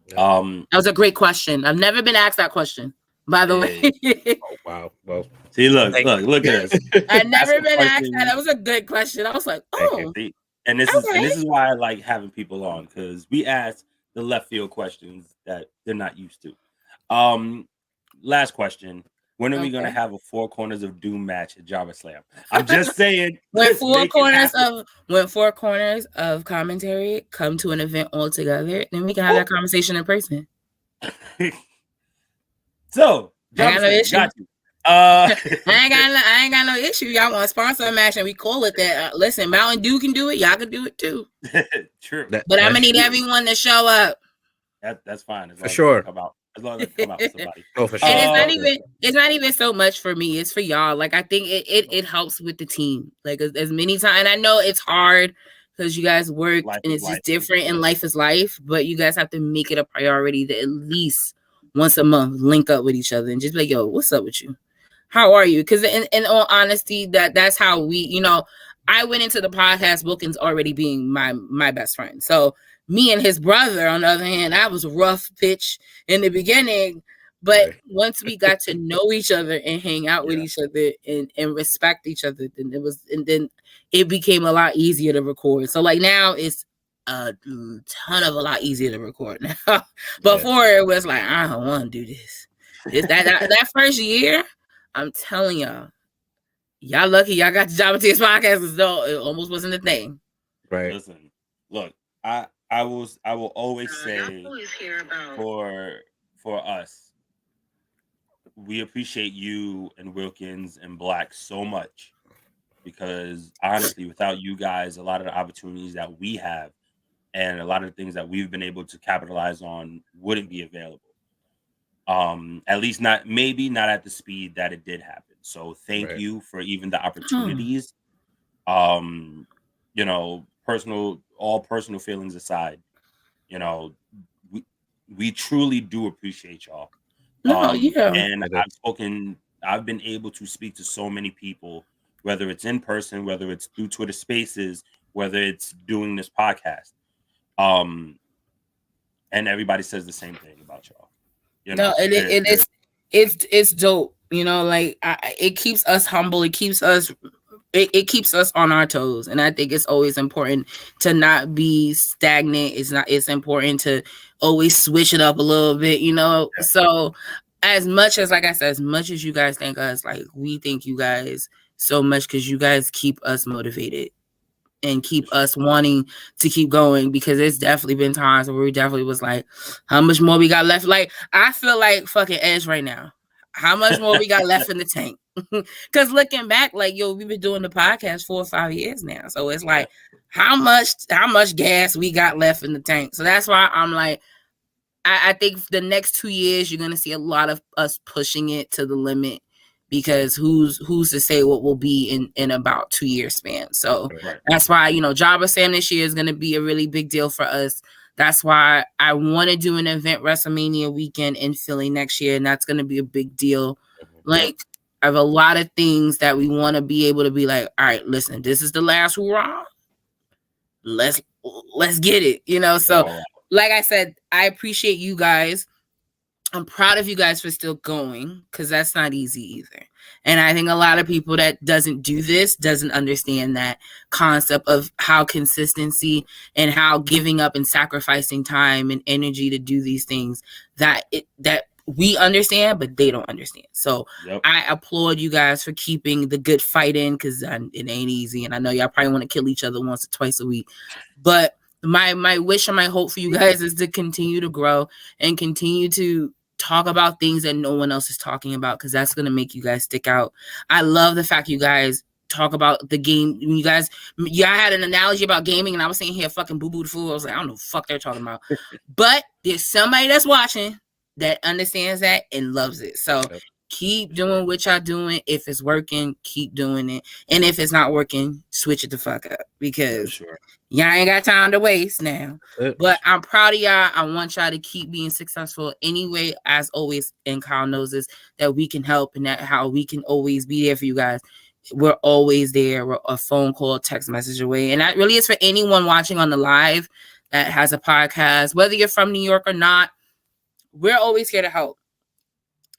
That was a great question. I've never been asked that question, by the way. Oh, wow. Well, see, look at us. I've never been asked that. That was a good question. I was like, oh. See, and this is why I like having people on, because we ask the left field questions that they're not used to. Last question. When are we going to have a Four Corners of Doom match at Java Slam? I'm just saying. When four corners of commentary come to an event all together, then we can have that conversation in person. So, I got no issue. Got you. I ain't got no issue. Y'all want to sponsor a match and we call it that. Listen, Mountain Dew can do it. Y'all can do it too. True. But I'm gonna need everyone to show up. That's fine. For sure. As long as they come out with somebody. Oh, for sure. And it's not even so much for me. It's for y'all. Like I think it helps with the team. Like as many times, and I know it's hard because you guys work and it's just different, and life is life. But you guys have to make it a priority to at least once a month link up with each other and just be like, yo, what's up with you? How are you? Because in all honesty, that's how we, you know, I went into the podcast Wilkins already being my best friend. So me and his brother, on the other hand, I was a rough pitch in the beginning. But once we got to know each other and hang out with each other and respect each other, then it became a lot easier to record. So like now it's a lot easier to record now. Before it was like, I don't want to do this. That first year, I'm telling y'all lucky y'all got the job at this podcast, as though it almost wasn't a thing. Right. Listen, look, I will always say for us, we appreciate you and Wilkins and Black so much, because honestly, without you guys, a lot of the opportunities that we have and a lot of the things that we've been able to capitalize on wouldn't be available. At least maybe not at the speed that it did happen. So thank you for even the opportunities. You know, all personal feelings aside, you know, we truly do appreciate y'all. No, yeah. And I've been able to speak to so many people, whether it's in person, whether it's through Twitter Spaces, whether it's doing this podcast. And everybody says the same thing about y'all. You know, it's dope. You know, like it keeps us humble. It keeps us on our toes, and I think it's always important to not be stagnant. It's important to always switch it up a little bit, you know. So as much as, like I said, as much as you guys thank us, like we thank you guys so much, because you guys keep us motivated and keep us wanting to keep going, because it's definitely been times where we definitely was like, how much more we got left? Like, I feel like fucking Edge right now. How much more we got left in the tank? Because looking back, like, yo, we've been doing the podcast 4 or 5 years now. So it's like, how much gas we got left in the tank? So that's why I'm like, I think the next 2 years, you're going to see a lot of us pushing it to the limit, because who's to say what will be in about 2 year span. So that's why, you know, Jabba Sam this year is going to be a really big deal for us. That's why I want to do an event WrestleMania weekend in Philly next year, and that's going to be a big deal. Like, I have a lot of things that we want to be able to be like, all right, listen, this is the last hurrah. Let's get it, you know? So like I said, I appreciate you guys. I'm proud of you guys for still going, because that's not easy either. And I think a lot of people that doesn't do this doesn't understand that concept of how consistency and how giving up and sacrificing time and energy to do these things that we understand, but they don't understand. So I applaud you guys for keeping the good fight in, because it ain't easy. And I know y'all probably want to kill each other once or twice a week, but my wish and my hope for you guys is to continue to grow and continue to talk about things that no one else is talking about, because that's going to make you guys stick out. I love the fact you guys talk about the game. You guys, I had an analogy about gaming, and I was saying here fucking boo-boo the fool. I was like, I don't know what the fuck they're talking about. But there's somebody that's watching that understands that and loves it. So keep doing what y'all doing. If it's working, keep doing it. And if it's not working, switch it the fuck up, because y'all ain't got time to waste now. But I'm proud of y'all. I want y'all to keep being successful anyway, as always. And Kyle knows this, that we can help, and that how we can always be there for you guys. We're always there. We're a phone call, text message away. And that really is for anyone watching on the live that has a podcast, whether you're from New York or not. We're always here to help.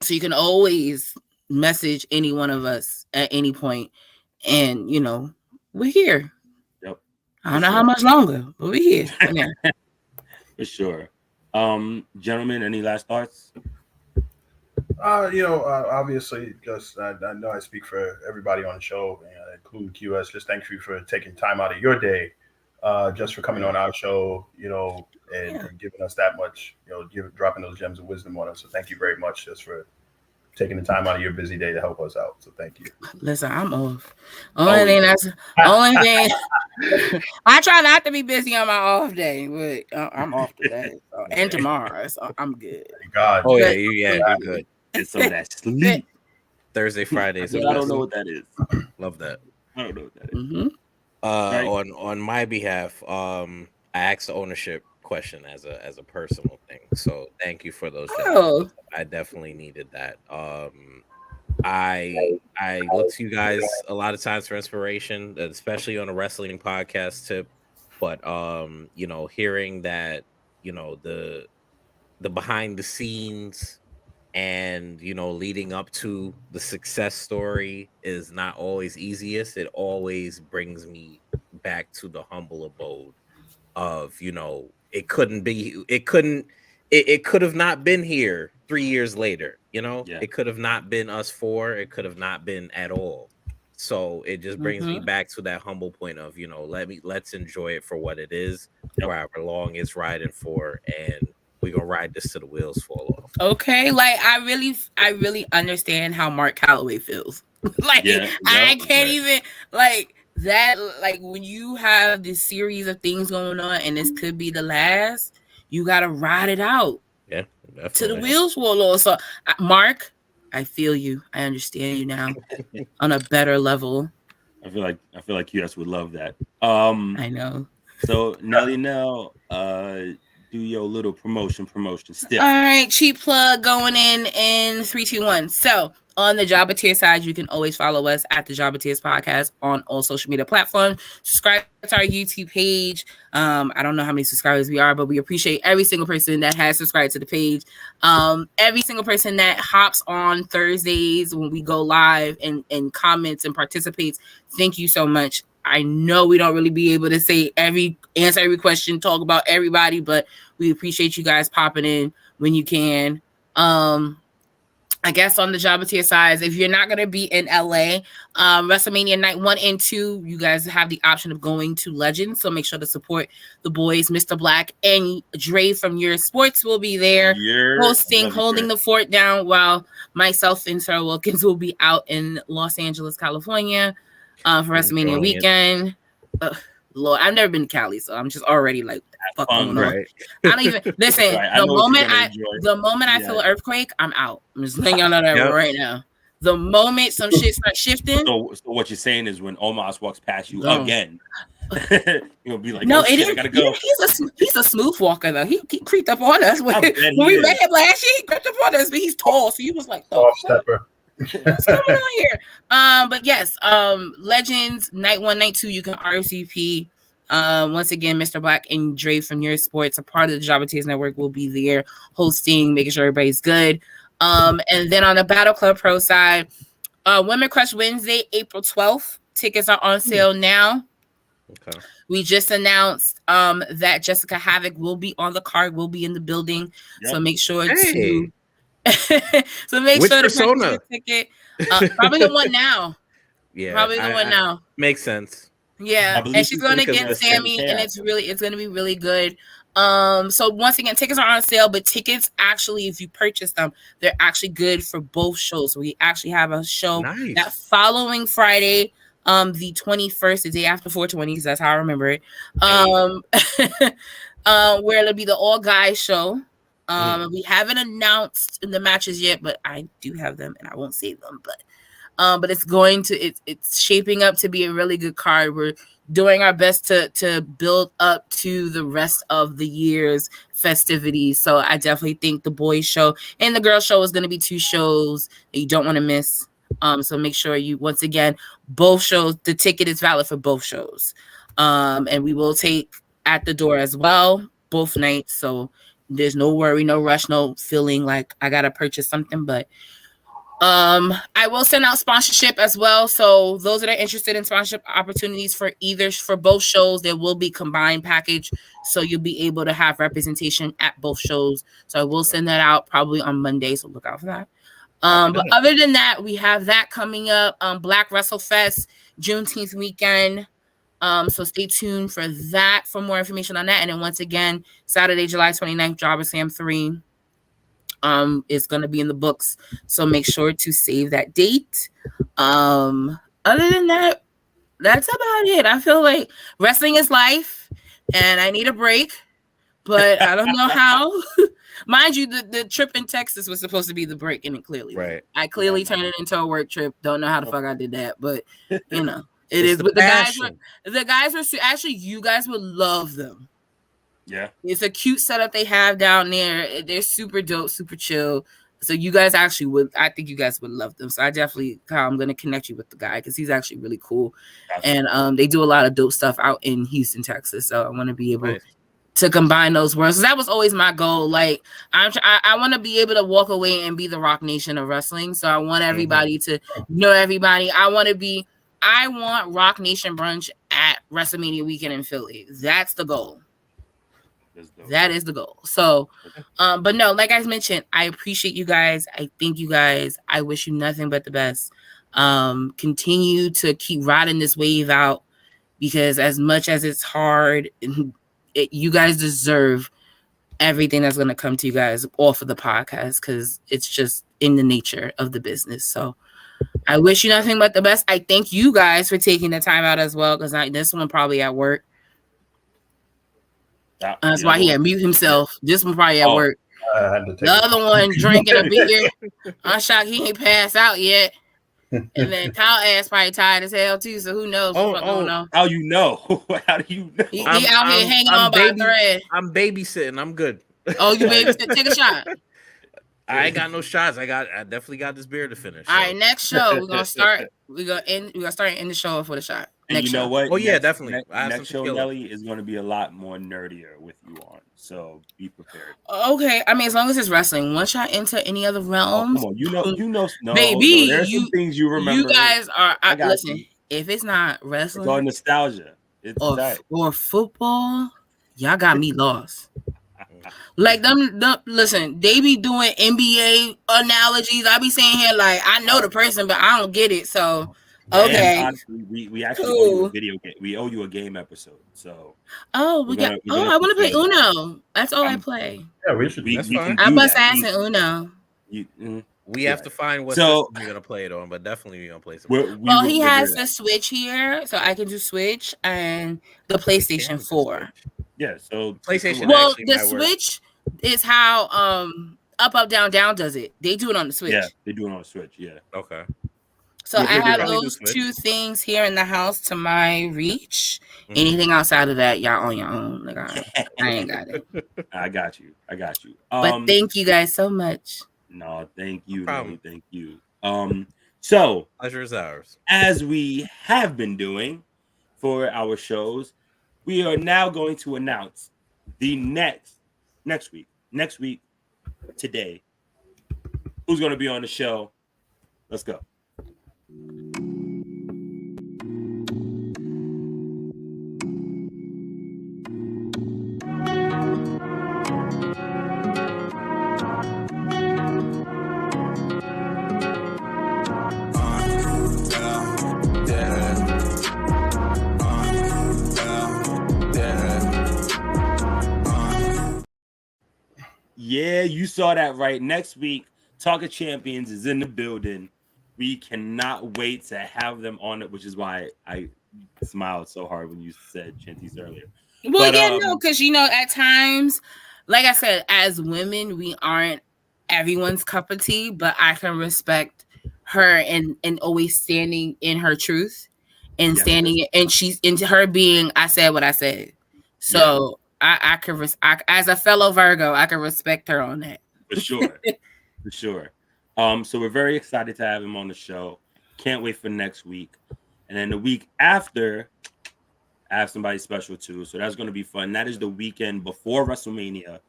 So you can always message any one of us at any point. And, you know, we're here. I don't know how much longer, but we're here. For sure. Gentlemen, any last thoughts? Obviously, just I know I speak for everybody on the show, including QS. Just thank you for taking time out of your day, just for coming on our show, and giving us that much, dropping those gems of wisdom on us. So thank you very much, just for taking the time out of your busy day to help us out. So thank you. Listen, I'm off. Only thing I try not to be busy on my off day, but I'm off today and tomorrow, so I'm good. Thank God. Oh yeah, you're good. Get some of that sleep. Thursday, Fridays. I don't know what that is. Love that. I don't know what that is. On my behalf, I asked the ownership question as a personal thing. So thank you for those. I definitely needed that. I look to you guys a lot of times for inspiration, especially on a wrestling podcast tip. But hearing that, the behind the scenes and leading up to the success story is not always easiest. It always brings me back to the humble abode of it could have not been here 3 years later. It could have not been us four. It could have not been at all. So it just brings me back to that humble point of let's enjoy it for what it is, however long it's riding for, and we're gonna ride this till the wheels fall off. Okay, like I really understand how Mark Calloway feels. I can't even like that. Like when you have this series of things going on, and this could be the last, you gotta ride it out. Yeah, definitely. Till the wheels fall off. So, Mark, I feel you. I understand you now on a better level. I feel like QS would love that. I know. So Nelly, Do your little promotion still. All right, cheap plug going in 3, 2, 1. So on the Jabba Tier side, you can always follow us at the Jabba Tears Podcast on all social media platforms. Subscribe to our YouTube page. I don't know how many subscribers we are, but we appreciate every single person that has subscribed to the page. Every single person that hops on Thursdays when we go live and comments and participates. Thank you so much. I know we don't really be able to answer every question, talk about everybody, but we appreciate you guys popping in when you can. I guess on the Jabba Tier side, if you're not going to be in LA, WrestleMania night 1 and 2, you guys have the option of going to Legends. So make sure to support the boys. Mr. Black and Dre from Your Sports will be there holding the fort down, while myself and Sarah Wilkins will be out in Los Angeles, California for WrestleMania weekend. Lord, I've never been to Cali, so I'm just already like, fuck going on. Right. I don't even listen. Right, the moment I feel an earthquake, I'm out. I'm just letting y'all know that right now. The moment some shit starts shifting. So what you're saying is when Omos walks past you again, you'll be like, no, it is. I gotta go. He's a smooth walker though. He creeped up on us when we met him last year. He crept up on us, but he's tall, so he was like, tall stepper. What's going on here? But yes, Legends night 1, night 2, you can RSVP. Once again, Mr. Black and Dre from Your Sports, a part of the Jabba Tears Network, will be there hosting, making sure everybody's good. And then on the Battle Club Pro side, Women Crush Wednesday, April 12th. Tickets are on sale now. Okay. We just announced that Jessica Havoc will be on the card, will be in the building. Yep. So make sure to Which sure persona? To purchase your ticket. Probably the one now. Yeah, probably the one now. Makes sense. Yeah, and she's going against Sammy, and it's going to be really good. So once again, tickets are on sale, but tickets actually, if you purchase them, they're actually good for both shows. We actually have a show that following Friday, the 21st, the day after 420, because that's how I remember it. Where it'll be the all guys show. We haven't announced the matches yet, but I do have them, and I won't say them. But it's shaping up to be a really good card. We're doing our best to build up to the rest of the year's festivities. So I definitely think the boys show and the girls show is going to be 2 shows that you don't want to miss. So make sure you, once again, both shows, the ticket is valid for both shows. And we will take at the door as well, both nights. So there's no worry, no rush, no feeling like I got to purchase something, but I will send out sponsorship as well. So those that are interested in sponsorship opportunities for both shows, there will be combined package. So you'll be able to have representation at both shows. So I will send that out probably on Monday. So look out for that. But other than that, we have that coming up. Black Wrestle Fest, Juneteenth weekend. So stay tuned for that for more information on that. And then once again, Saturday, July 29th, Jobber Sam 3 is going to be in the books. So make sure to save that date. Other than that, that's about it. I feel like wrestling is life and I need a break, but I don't know how. Mind you, the trip in Texas was supposed to be the break, and it clearly right. I clearly turned it into a work trip. Don't know how the fuck I did that, but you know. It is, but the guys were actually, you guys would love them. Yeah, it's a cute setup they have down there. They're super dope, super chill. So you guys actually would, I think you guys would love them. So I definitely, Kyle, I'm gonna connect you with the guy because he's actually really cool, and they do a lot of dope stuff out in Houston, Texas. So I want to be able to combine those worlds. So that was always my goal. Like I want to be able to walk away and be the Rock Nation of wrestling. So I want everybody to know everybody. I want Rock Nation brunch at WrestleMania weekend in Philly. That's the goal. That is the goal. So, but no, like I mentioned, I appreciate you guys. I thank you guys. I wish you nothing but the best. Continue to keep riding this wave out because as much as it's hard, you guys deserve everything that's going to come to you guys off of the podcast because it's just in the nature of the business. So, I wish you nothing but the best. I thank you guys for taking the time out as well, because this one probably at work. That's why he had mute himself. This one probably at work. The other one drinking a beer. I'm shocked he ain't passed out yet. And then Kyle ass probably tired as hell too. So who knows what's going on? How you know? How do you know? He out here hanging on by a thread. I'm babysitting. I'm good. Oh, you babysit? Take a shot. I ain't got no shots. I definitely got this beer to finish. All right, next show we're gonna start. We're gonna start and end the show for the shot. And you know what? Oh yeah, definitely. Next show, Nelly, is going to be a lot more nerdier with you on. So be prepared. Okay, I mean, as long as it's wrestling. Once y'all enter any other realms, come on, you know, baby, there's some things you remember. You guys are. Listen, you. If it's not wrestling, it's all nostalgia. It's or football, y'all got me lost. Like them, listen, they be doing NBA analogies. I be saying here, like, I know the person, but I don't get it. So, okay. Honestly, we actually owe you a video game. We owe you a game episode. So, I want to play Uno. That's all I play. Yeah, we should. That's fine. I must ask in Uno. We have to find what system we're gonna play it on, but definitely we're gonna play some. Well, he has the Switch here, so I can do Switch and the PlayStation 4. Yeah, so PlayStation. Well, the Switch is how up, down does it. They do it on the Switch. Yeah, they do it on the Switch. Yeah. Okay. So I have those two things here in the house to my reach. Mm-hmm. Anything outside of that, y'all on your own. Like I ain't got it. I got you. But thank you guys so much. No, thank you. No, thank you. So pleasure is ours. As we have been doing for our shows, we are now going to announce the next week, today, who's going to be on the show. Let's go. Yeah, you saw that right. Next week, Talk of Champions is in the building. We cannot wait to have them on it, which is why I smiled so hard when you said Chanties earlier. Well, because at times, like I said, as women, we aren't everyone's cup of tea, but I can respect her and always standing in her truth and standing and she's into her being. I said what I said, so. Yeah. I could as a fellow Virgo, I can respect her on that. For sure. So we're very excited to have him on the show. Can't wait for next week. And then the week after, I have somebody special too. So that's going to be fun. That is the weekend before WrestleMania.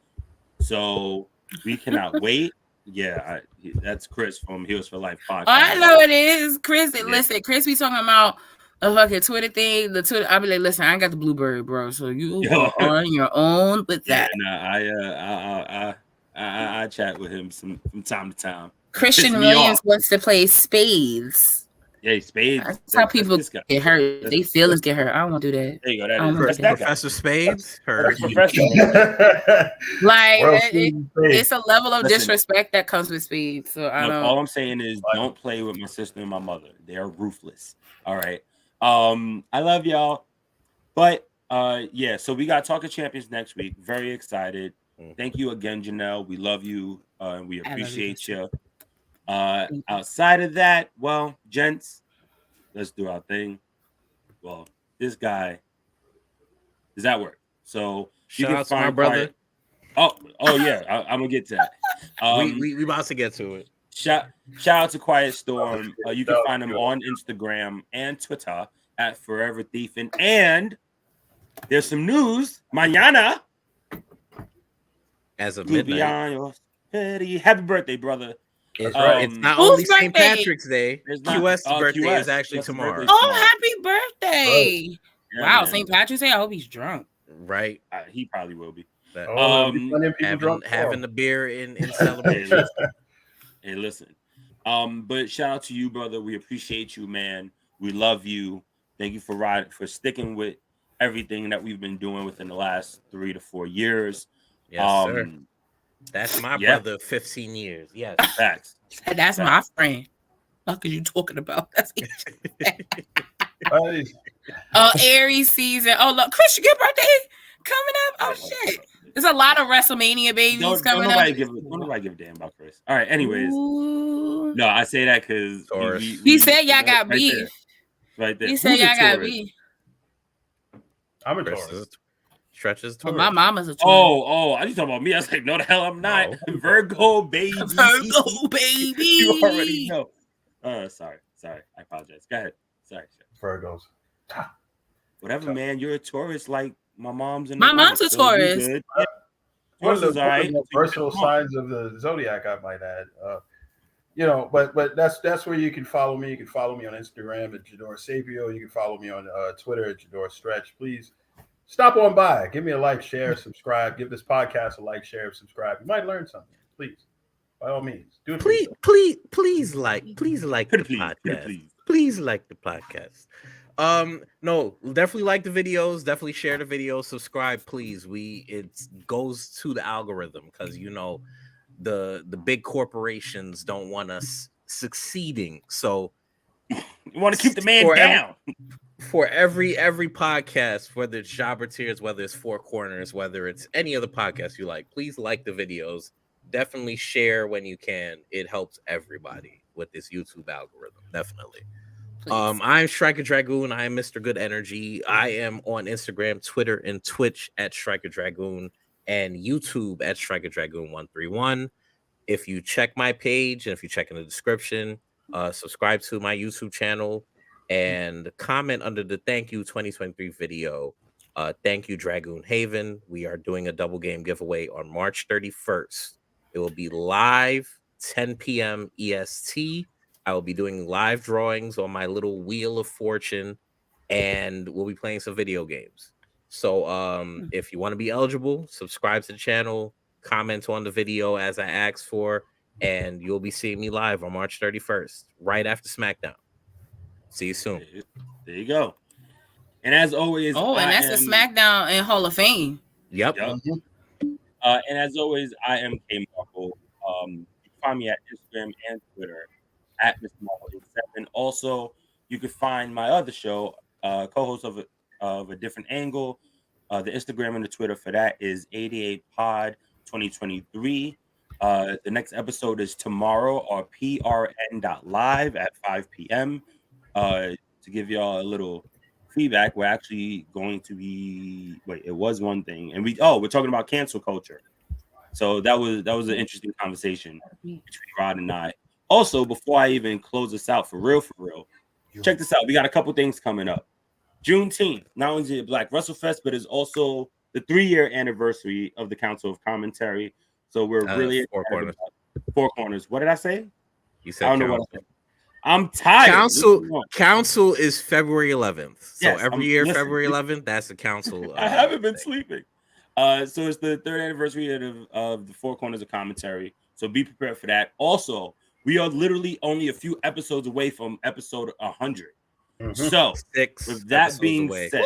So we cannot wait. Yeah, that's Chris from Heels for Life podcast. I know it is. Chris, listen, Chris be talking about a fucking Twitter thing. The Twitter, I'll be like, listen, I ain't got the Blueberry, bro. So you are on your own with that. I chat with him from time to time. Christian Williams wants to play spades. Yeah, spades. That's how people get hurt. They feelings get hurt. I don't want to do that. There you go. That's Professor Spades. It's a level of disrespect that comes with spades. So I don't. All I'm saying is, don't play with my sister and my mother. They are ruthless. All right. I love y'all. But so we got Talk of Champions next week. Very excited. Thank you again, Janelle. We love you and we appreciate you. Outside of that, well, gents, let's do our thing. Well, this guy does that work? So you can find my brother. Oh yeah, I'm gonna get to that. We about to get to it. Shout out to Quiet Storm. You can find him on Instagram and Twitter at Forever Thiefing. And there's some news. Mañana, as of midnight. Happy birthday, brother. It's not only St. Patrick's Day. QS's birthday is actually tomorrow. Oh, happy birthday. Yeah, wow, St. Patrick's Day. I hope he's drunk. Right. He probably will be. Having the beer in celebration. Hey, listen. But shout out to you, brother. We appreciate you, man. We love you. Thank you for sticking with everything that we've been doing within the last 3 to 4 years. Yes, sir. That's my brother, 15 years. Yes. Facts. That's my friend. What are you talking about? That's Aries season. Oh, look, Chris, your birthday coming up. Oh, shit. There's a lot of WrestleMania babies don't coming nobody up. don't nobody give a damn about Chris. All right. Anyways, Ooh. no, I say that because He said y'all got right beef. there. Right there. He said Who's a y'all got Taurus? beef. I'm a Chris Taurus. Stretches Well, Taurus. my mama's a Taurus. Oh, I just talking about me. I was like, no, the hell I'm not. No. Virgo baby. Virgo baby. You already know. Sorry. I apologize. Go ahead. Sorry. Virgos. Whatever, man. You're a Taurus, like my mom's and My mom's a Taurus. Yeah. One of Taurus is the all right. most versatile signs of the zodiac, I might add. But that's where you can follow me. You can follow me on Instagram at Jador Sapio. You can follow me on Twitter at Jador Stretch. Please stop on by. Give me a like, share, subscribe. Give this podcast a like, share, subscribe. You might learn something. Please, by all means, do it. Please like the podcast. Please like the podcast. No, definitely like the videos, definitely share the videos, subscribe, please. It goes to the algorithm because the big corporations don't want us succeeding. So you want to keep the man down. For every podcast, whether it's Jobber Tears, whether it's Four Corners, whether it's any other podcast you like, please like the videos. Definitely share when you can. It helps everybody with this YouTube algorithm. Definitely. Please. I'm StrykerDragoon. I am Mr. Good Energy. I am on Instagram, Twitter, and Twitch at StrykerDragoon and YouTube at StrykerDragoon131. If you check my page and if you check in the description, subscribe to my YouTube channel and comment under the Thank You 2023 video. Thank you, Dragoon Haven. We are doing a double game giveaway on March 31st. It will be live 10 p.m. EST. I will be doing live drawings on my little Wheel of Fortune, and we'll be playing some video games. So if you want to be eligible, subscribe to the channel, comment on the video as I asked for, and you'll be seeing me live on March 31st, right after SmackDown. See you soon. There you go. And as always, that's a SmackDown and Hall of Fame. Yep. And as always, I am K Markle. You can find me at Instagram and Twitter at Mr. Markle87. Also, you can find my other show, co-host of a different angle. The Instagram and the Twitter for that is 88pod 2023. The next episode is tomorrow or prn.live at 5 p.m. To give y'all a little feedback, we're actually going to be it was one thing, and we're talking about cancel culture. So that was an interesting conversation between Rod and I. Also, before I even close this out for real, check this out. We got a couple things coming up. Juneteenth, not only is it Black WrestleFest, but it's also the 3-year anniversary of the Council of Commentary. So we're really Four Corners. What did I say? You said I don't know what I said. I'm tired. Council is February 11th. So yes, every year, February 11th, that's the council. I haven't been sleeping. So it's the 3rd anniversary of the Four Corners of Commentary. So be prepared for that. Also, we are literally only a few episodes away from episode 100. Mm-hmm. So, with that being said,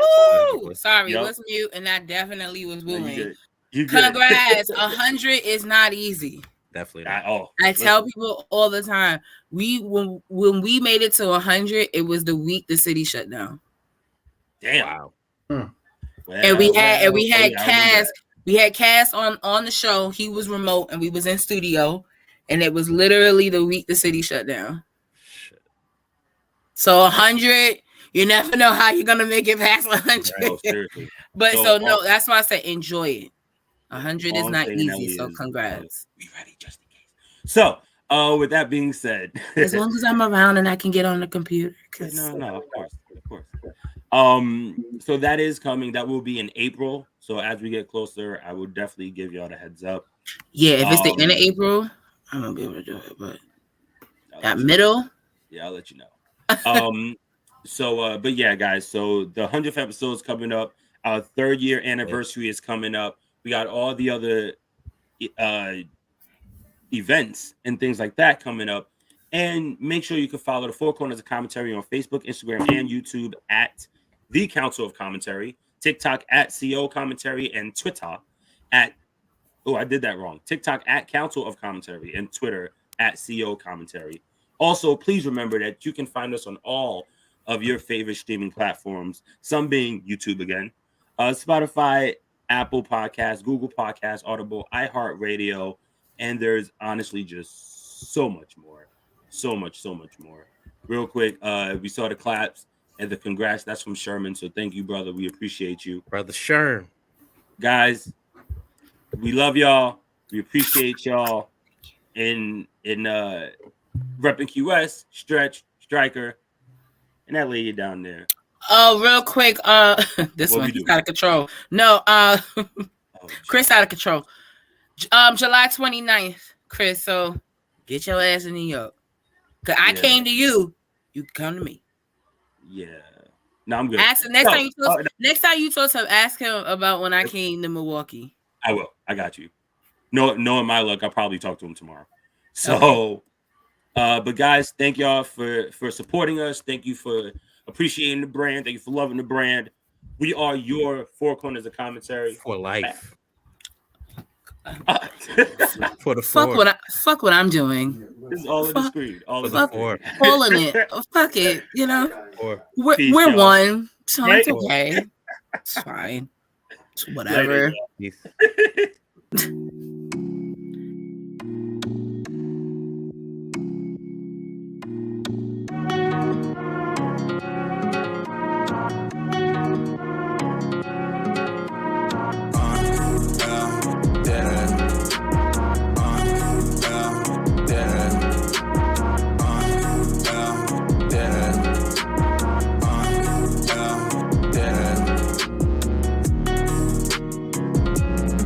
was mute, and that definitely was booming. You Congrats! 100 is not easy. Definitely not. I tell people all the time. When we made it to 100, it was the week the city shut down. Damn! Wow. Well, and we had Cass. We had Cass on the show. He was remote, and we was in studio. And it was literally the week the city shut down. Shit. So 100, you never know how you're gonna make it past 100. No, seriously. But that's why I said enjoy it. 100 is not easy, so congrats. Be ready just in case. So, with that being said, as long as I'm around and I can get on the computer. No, of course. So that is coming. That will be in April. So as we get closer, I will definitely give y'all the heads up. Yeah, if it's the end of April, I'm gonna be able to do it, but that middle, I'll let you know. But yeah, guys. So the 100th episode is coming up. Our 3rd year anniversary is coming up. We got all the other events and things like that coming up. And make sure you can follow the Four Corners of Commentary on Facebook, Instagram, and YouTube at The Council of Commentary, TikTok at CO Commentary, and Twitter at I did that wrong. TikTok at Council of Commentary and Twitter at CO Commentary. Also, please remember that you can find us on all of your favorite streaming platforms, some being YouTube again, Spotify, Apple Podcasts, Google Podcasts, Audible, iHeartRadio, and there's honestly just so much more. So much more. Real quick, we saw the claps and the congrats. That's from Sherman. So thank you, brother. We appreciate you. Brother Sherm. Guys, we love y'all. We appreciate y'all in repping QS, Stretch, Striker, and that lady down there. Oh, real quick, this What one we he's do? out of control. No, Chris out of control. July 29th, Chris. So get your ass in New York. Cause I came to you, you come to me. Yeah. No, I'm good. Ask him next time you talk to him, ask him about when I came to Milwaukee. I will. I got you. No, knowing my luck, I'll probably talk to him tomorrow. So, but guys, thank y'all for supporting us. Thank you for appreciating the brand. Thank you for loving the brand. We are your Four Corners of Commentary for life. For the fuck what I'm doing. This is all in the screen. All in it. Fuck it. You know, we're y'all. one, so it's okay. It's fine. It's whatever. Later,